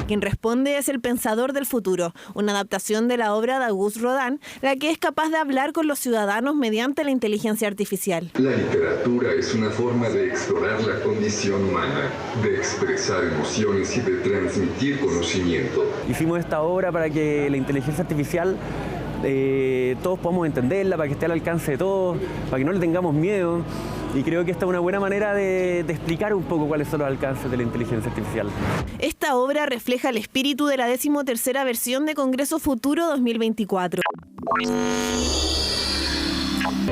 Quien responde es El pensador del futuro, una adaptación de la obra de Auguste Rodin, la que es capaz de hablar con los ciudadanos mediante la inteligencia artificial. La literatura es una forma de explorar la condición humana, de expresar emociones y de transmitir conocimiento. Hicimos esta obra para que la inteligencia artificial todos podamos entenderla, para que esté al alcance de todos, para que no le tengamos miedo. Y creo que esta es una buena manera de explicar un poco cuáles son los alcances de la inteligencia artificial. Esta obra refleja el espíritu de la 13ª versión de Congreso Futuro 2024.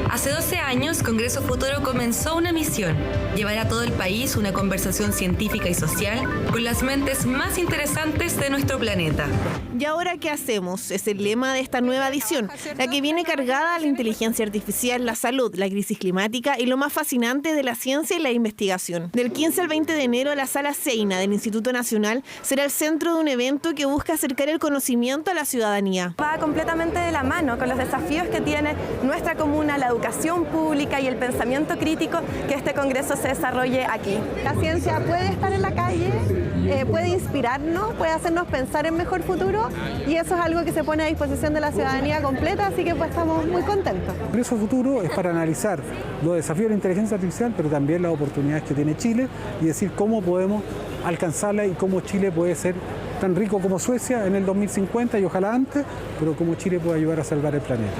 Hace 12 años, Congreso Futuro comenzó una misión: llevar a todo el país una conversación científica y social con las mentes más interesantes de nuestro planeta. ¿Y ahora qué hacemos? Es el lema de esta nueva edición, la que viene cargada a la inteligencia artificial, la salud, la crisis climática y lo más fascinante de la ciencia y la investigación. Del 15 al 20 de enero, la Sala Seina del Instituto Nacional será el centro de un evento que busca acercar el conocimiento a la ciudadanía. Va completamente de la mano con los desafíos que tiene nuestra comuna, la educación pública y el pensamiento crítico, que este congreso se desarrolle aquí. La ciencia puede estar en la calle, puede inspirarnos, puede hacernos pensar en mejor futuro, y eso es algo que se pone a disposición de la ciudadanía completa, así que pues estamos muy contentos. El Congreso Futuro es para analizar los desafíos de la inteligencia artificial, pero también las oportunidades que tiene Chile y decir cómo podemos alcanzarla y cómo Chile puede ser tan rico como Suecia en el 2050 y ojalá antes, pero cómo Chile puede ayudar a salvar el planeta.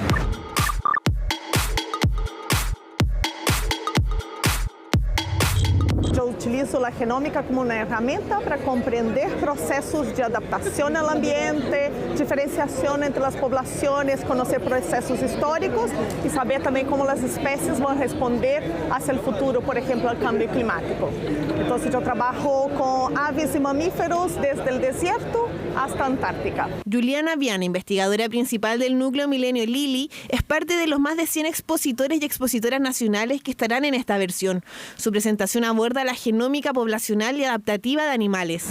Yo utilizo la genómica como una herramienta para comprender procesos de adaptación al ambiente, diferenciación entre las poblaciones, conocer procesos históricos y saber también cómo las especies van a responder hacia el futuro, por ejemplo, al cambio climático. Entonces yo trabajo con aves y mamíferos desde el desierto hasta Antártica. Juliana Viana, investigadora principal del Núcleo Milenio Lili, es parte de los más de 100 expositores y expositoras nacionales que estarán en esta versión. Su presentación aborda la genómica poblacional y adaptativa de animales.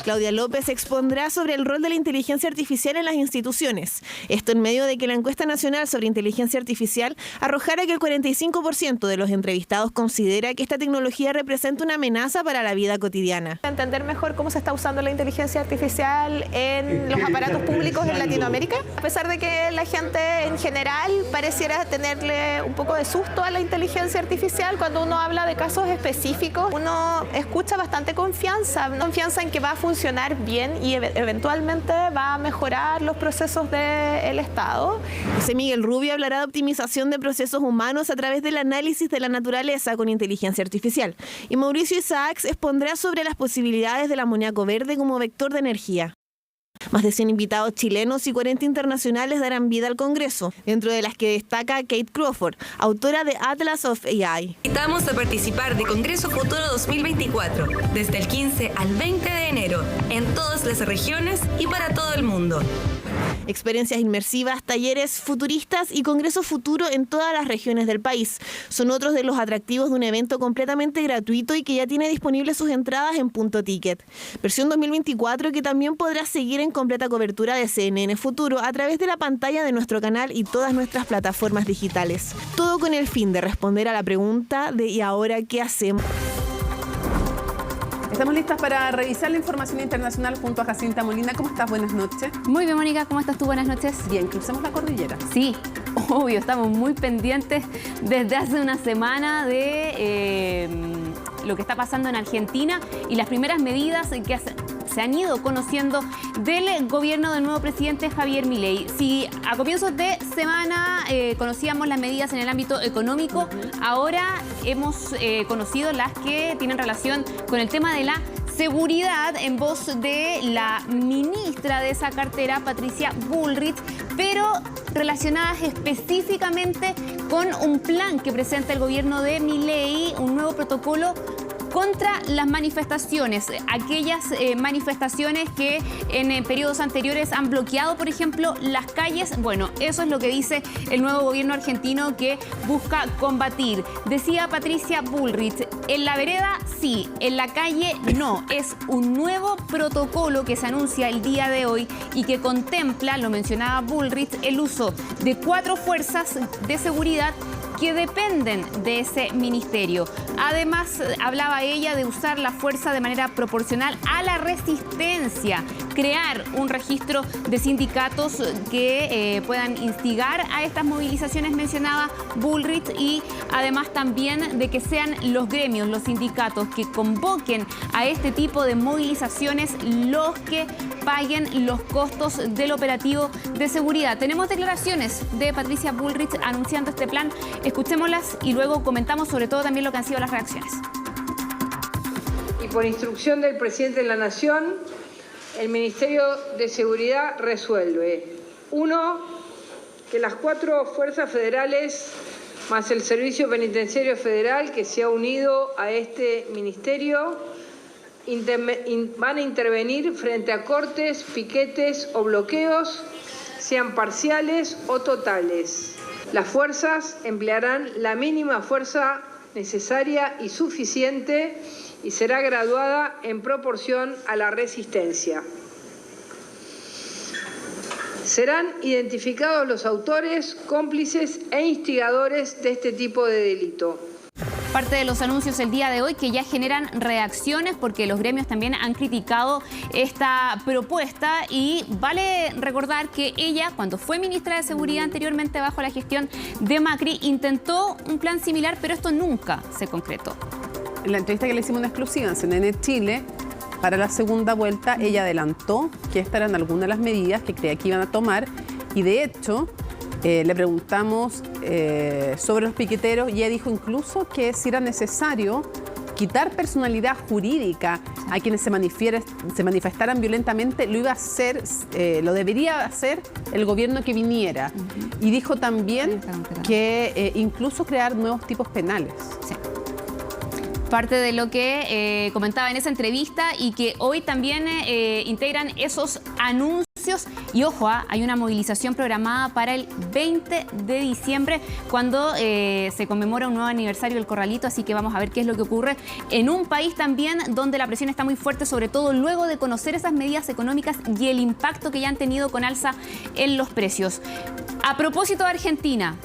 Claudia López expondrá sobre el rol de la inteligencia artificial en las instituciones. Esto en medio de que la encuesta nacional sobre inteligencia artificial arrojara que el 45% de los entrevistados considera que esta tecnología representa una amenaza para la vida cotidiana. Entender mejor cómo se está usando la inteligencia artificial en los aparatos públicos en Latinoamérica. A pesar de que la gente en general pareciera tenerle un poco de susto a la inteligencia artificial, cuando uno habla de casos específicos, uno escucha bastante confianza en que va a funcionar bien y eventualmente va a mejorar los procesos del Estado. José Miguel Rubio hablará de optimización de procesos humanos a través del análisis de la naturaleza con inteligencia artificial. Y Mauricio Isaacs expondrá sobre las posibilidades del amoníaco verde como vector de energía. Más de 100 invitados chilenos y 40 internacionales darán vida al Congreso, dentro de las que destaca Kate Crawford, autora de Atlas of AI. Invitamos a participar de Congreso Futuro 2024, desde el 15 al 20 de enero, en todas las regiones y para todo el mundo. Experiencias inmersivas, talleres futuristas y Congreso Futuro en todas las regiones del país son otros de los atractivos de un evento completamente gratuito y que ya tiene disponibles sus entradas en Punto Ticket. Versión 2024 que también podrás seguir en completa cobertura de CNN Futuro a través de la pantalla de nuestro canal y todas nuestras plataformas digitales. Todo con el fin de responder a la pregunta de ¿y ahora qué hacemos? Estamos listas para revisar la información internacional junto a Jacinta Molina. ¿Cómo estás? Buenas noches. Muy bien, Mónica. ¿Cómo estás tú? Buenas noches. Bien, crucemos la cordillera. Sí, obvio. Estamos muy pendientes desde hace una semana de lo que está pasando en Argentina y las primeras medidas que se han ido conociendo del gobierno del nuevo presidente Javier Milei. Si a comienzos de semana conocíamos las medidas en el ámbito económico, ahora hemos conocido las que tienen relación con el tema de la seguridad en voz de la ministra de esa cartera, Patricia Bullrich, pero relacionadas específicamente con un plan que presenta el gobierno de Milei, un nuevo protocolo contra las manifestaciones, aquellas manifestaciones que en periodos anteriores han bloqueado, por ejemplo, las calles. Bueno, eso es lo que dice el nuevo gobierno argentino que busca combatir. Decía Patricia Bullrich, en la vereda sí, en la calle no. Es un nuevo protocolo que se anuncia el día de hoy y que contempla, lo mencionaba Bullrich, el uso de 4 fuerzas de seguridad que dependen de ese ministerio. Además, hablaba ella de usar la fuerza de manera proporcional a la resistencia, crear un registro de sindicatos que puedan instigar a estas movilizaciones, mencionaba Bullrich, y además también de que sean los gremios, los sindicatos que convoquen a este tipo de movilizaciones los que paguen los costos del operativo de seguridad. Tenemos declaraciones de Patricia Bullrich anunciando este plan. Escuchémoslas y luego comentamos sobre todo también lo que han sido las reacciones. Y por instrucción del presidente de la Nación, el Ministerio de Seguridad resuelve: 1. Que las 4 fuerzas federales más el Servicio Penitenciario Federal que se ha unido a este ministerio van a intervenir frente a cortes, piquetes o bloqueos, sean parciales o totales. Las fuerzas emplearán la mínima fuerza necesaria y suficiente y será graduada en proporción a la resistencia. Serán identificados los autores, cómplices e instigadores de este tipo de delito. Parte de los anuncios el día de hoy que ya generan reacciones porque los gremios también han criticado esta propuesta y vale recordar que ella, cuando fue ministra de Seguridad anteriormente bajo la gestión de Macri, intentó un plan similar, pero esto nunca se concretó. En la entrevista que le hicimos en exclusiva en CNN Chile, para la segunda vuelta, ella adelantó que estas eran algunas de las medidas que creía que iban a tomar y de hecho le preguntamos sobre los piqueteros y ella dijo incluso que si era necesario quitar personalidad jurídica a quienes se manifestaran violentamente, lo iba a hacer, lo debería hacer el gobierno que viniera. Y dijo también que incluso crear nuevos tipos penales. Sí. Parte de lo que comentaba en esa entrevista y que hoy también integran esos anuncios. Y ojo, hay una movilización programada para el 20 de diciembre cuando se conmemora un nuevo aniversario del Corralito, así que vamos a ver qué es lo que ocurre en un país también donde la presión está muy fuerte, sobre todo luego de conocer esas medidas económicas y el impacto que ya han tenido con alza en los precios. A propósito de Argentina,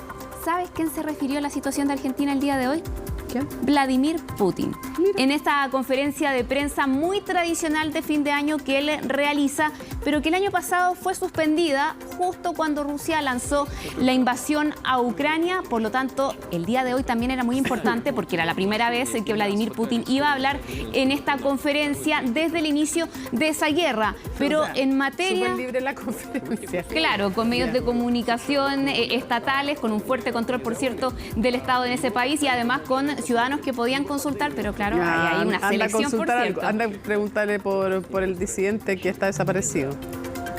¿sabes quién se refirió a la situación de Argentina el día de hoy? ¿Quién? Vladimir Putin. Mira. En esta conferencia de prensa muy tradicional de fin de año que él realiza, pero que el año pasado fue suspendida justo cuando Rusia lanzó la invasión a Ucrania. Por lo tanto, el día de hoy también era muy importante porque era la primera vez que Vladimir Putin iba a hablar en esta conferencia desde el inicio de esa guerra. Pero en materia... Súper libre la conferencia. Claro, con medios de comunicación estatales, con un fuerte control, por cierto, del Estado en ese país y además con ciudadanos que podían consultar, pero claro, hay una selección, por cierto. Anda a preguntarle por el disidente que está desaparecido.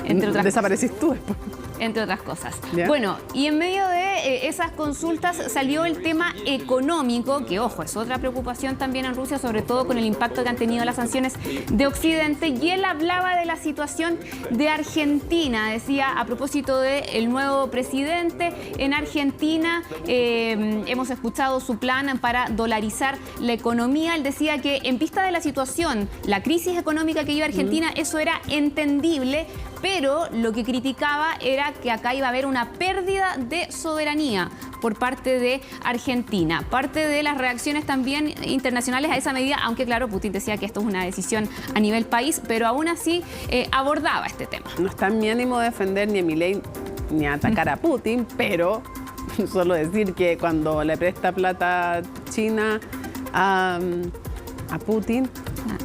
Entre otras Desapareciste tú después. Entre otras cosas. ¿Ya? Bueno, y en medio de esas consultas salió el tema económico, que ojo, es otra preocupación también en Rusia, sobre todo con el impacto que han tenido las sanciones de Occidente, y él hablaba de la situación de Argentina. Decía, a propósito del nuevo presidente en Argentina, hemos escuchado su plan para dolarizar la economía. Él decía que en vista de la situación, la crisis económica que vive Argentina, eso era entendible, pero lo que criticaba era que acá iba a haber una pérdida de soberanía por parte de Argentina. Parte de las reacciones también internacionales a esa medida, aunque claro, Putin decía que esto es una decisión a nivel país, pero aún así abordaba este tema. No está en mi ánimo de defender ni a Milei ni a atacar a Putin, pero solo decir que cuando le presta plata China a Putin,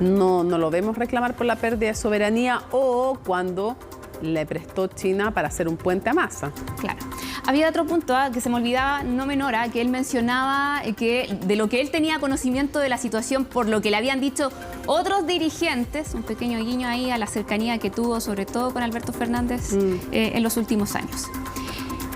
no lo vemos reclamar por la pérdida de soberanía o cuando le prestó China para hacer un puente a Massa. Claro. Había otro punto que se me olvidaba, no menor, que él mencionaba que de lo que él tenía conocimiento de la situación por lo que le habían dicho otros dirigentes, un pequeño guiño ahí a la cercanía que tuvo sobre todo con Alberto Fernández en los últimos años.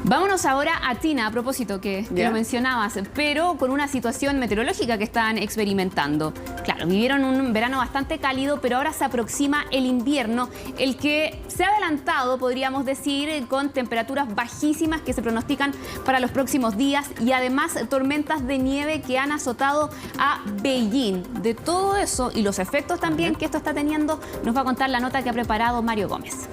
Vámonos ahora a China, a propósito que lo mencionabas, pero con una situación meteorológica que están experimentando. Claro, vivieron un verano bastante cálido, pero ahora se aproxima el invierno, el que se ha adelantado, podríamos decir, con temperaturas bajísimas que se pronostican para los próximos días y además tormentas de nieve que han azotado a Beijing. De todo eso y los efectos también que esto está teniendo, nos va a contar la nota que ha preparado Mario Gómez.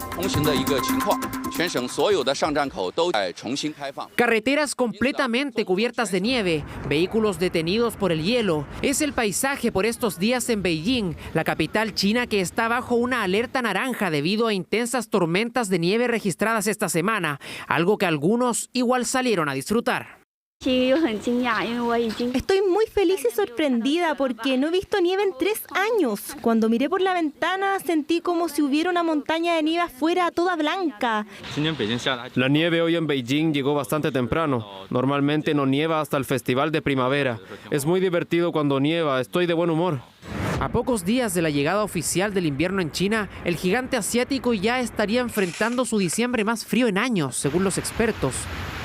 Carreteras completamente cubiertas de nieve, vehículos detenidos por el hielo. Es el paisaje por estos días en Beijing, la capital china que está bajo una alerta naranja debido a intensas tormentas de nieve registradas esta semana, algo que algunos igual salieron a disfrutar. Estoy muy feliz y sorprendida porque no he visto nieve en 3 años. Cuando miré por la ventana sentí como si hubiera una montaña de nieve afuera toda blanca. La nieve hoy en Beijing llegó bastante temprano. Normalmente no nieva hasta el festival de primavera. Es muy divertido cuando nieva, estoy de buen humor. A pocos días de la llegada oficial del invierno en China, el gigante asiático ya estaría enfrentando su diciembre más frío en años, según los expertos.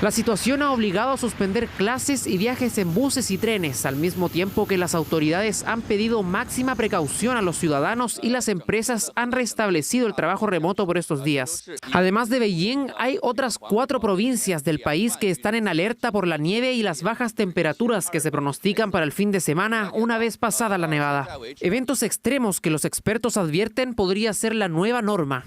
La situación ha obligado a suspender clases y viajes en buses y trenes, al mismo tiempo que las autoridades han pedido máxima precaución a los ciudadanos y las empresas han restablecido el trabajo remoto por estos días. Además de Beijing, hay otras 4 provincias del país que están en alerta por la nieve y las bajas temperaturas que se pronostican para el fin de semana una vez pasada la nevada. Eventos extremos que los expertos advierten podría ser la nueva norma.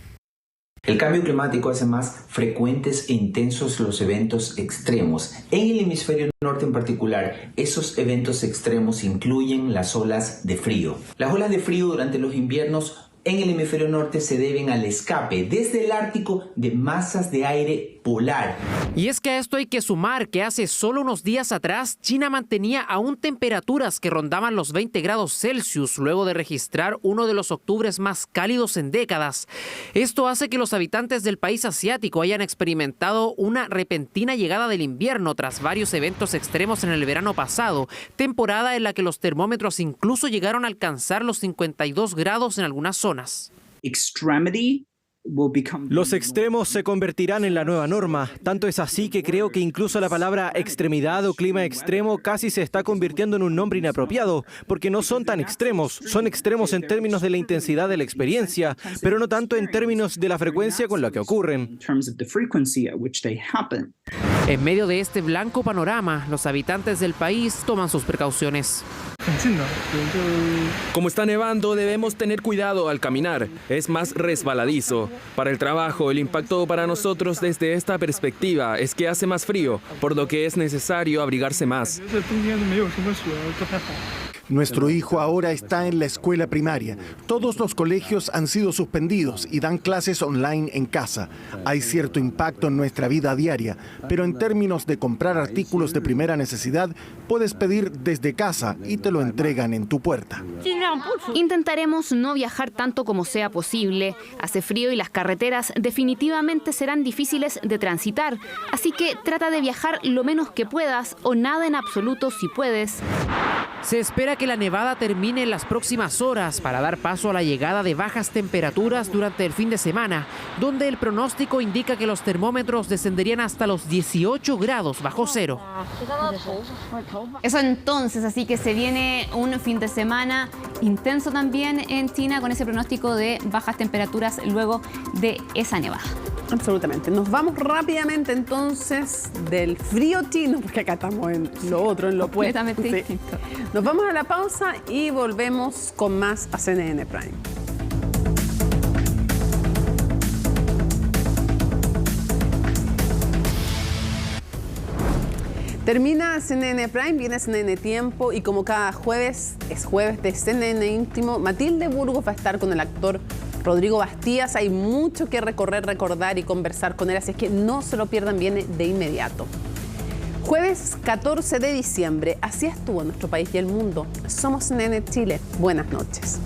El cambio climático hace más frecuentes e intensos los eventos extremos. En el hemisferio norte en particular, esos eventos extremos incluyen las olas de frío. Las olas de frío durante los inviernos en el hemisferio norte se deben al escape desde el Ártico de masas de aire polar. Y es que a esto hay que sumar que hace solo unos días atrás China mantenía aún temperaturas que rondaban los 20 grados Celsius luego de registrar uno de los octubres más cálidos en décadas. Esto hace que los habitantes del país asiático hayan experimentado una repentina llegada del invierno tras varios eventos extremos en el verano pasado, temporada en la que los termómetros incluso llegaron a alcanzar los 52 grados en algunas zonas. Los extremos se convertirán en la nueva norma. Tanto es así que creo que incluso la palabra extremidad o clima extremo casi se está convirtiendo en un nombre inapropiado, porque no son tan extremos. Son extremos en términos de la intensidad de la experiencia, pero no tanto en términos de la frecuencia con la que ocurren. En medio de este blanco panorama, los habitantes del país toman sus precauciones. Como está nevando, debemos tener cuidado al caminar. Es más resbaladizo. Para el trabajo, el impacto para nosotros desde esta perspectiva es que hace más frío, por lo que es necesario abrigarse más. Nuestro hijo ahora está en la escuela primaria. Todos los colegios han sido suspendidos y dan clases online en casa. Hay cierto impacto en nuestra vida diaria, pero en términos de comprar artículos de primera necesidad, puedes pedir desde casa y te lo entregan en tu puerta. Intentaremos no viajar tanto como sea posible. Hace frío y las carreteras definitivamente serán difíciles de transitar, así que trata de viajar lo menos que puedas o nada en absoluto si puedes. Se espera que la nevada termine en las próximas horas para dar paso a la llegada de bajas temperaturas durante el fin de semana, donde el pronóstico indica que los termómetros descenderían hasta los 18 grados bajo cero. Eso entonces, así que se viene un fin de semana intenso también en China con ese pronóstico de bajas temperaturas luego de esa nevada. Absolutamente. Nos vamos rápidamente entonces del frío chino, porque acá estamos en lo otro, en lo opuesto. Completamente distinto. Nos vamos a la pausa y volvemos con más a CNN Prime. Termina CNN Prime, viene CNN Tiempo y como cada jueves, es jueves de CNN Íntimo, Matilde Burgos va a estar con el actor Rodrigo Bastías. Hay mucho que recorrer, recordar y conversar con él, así es que no se lo pierdan, viene de inmediato. Jueves 14 de diciembre, así estuvo nuestro país y el mundo. Somos CNN Chile. Buenas noches.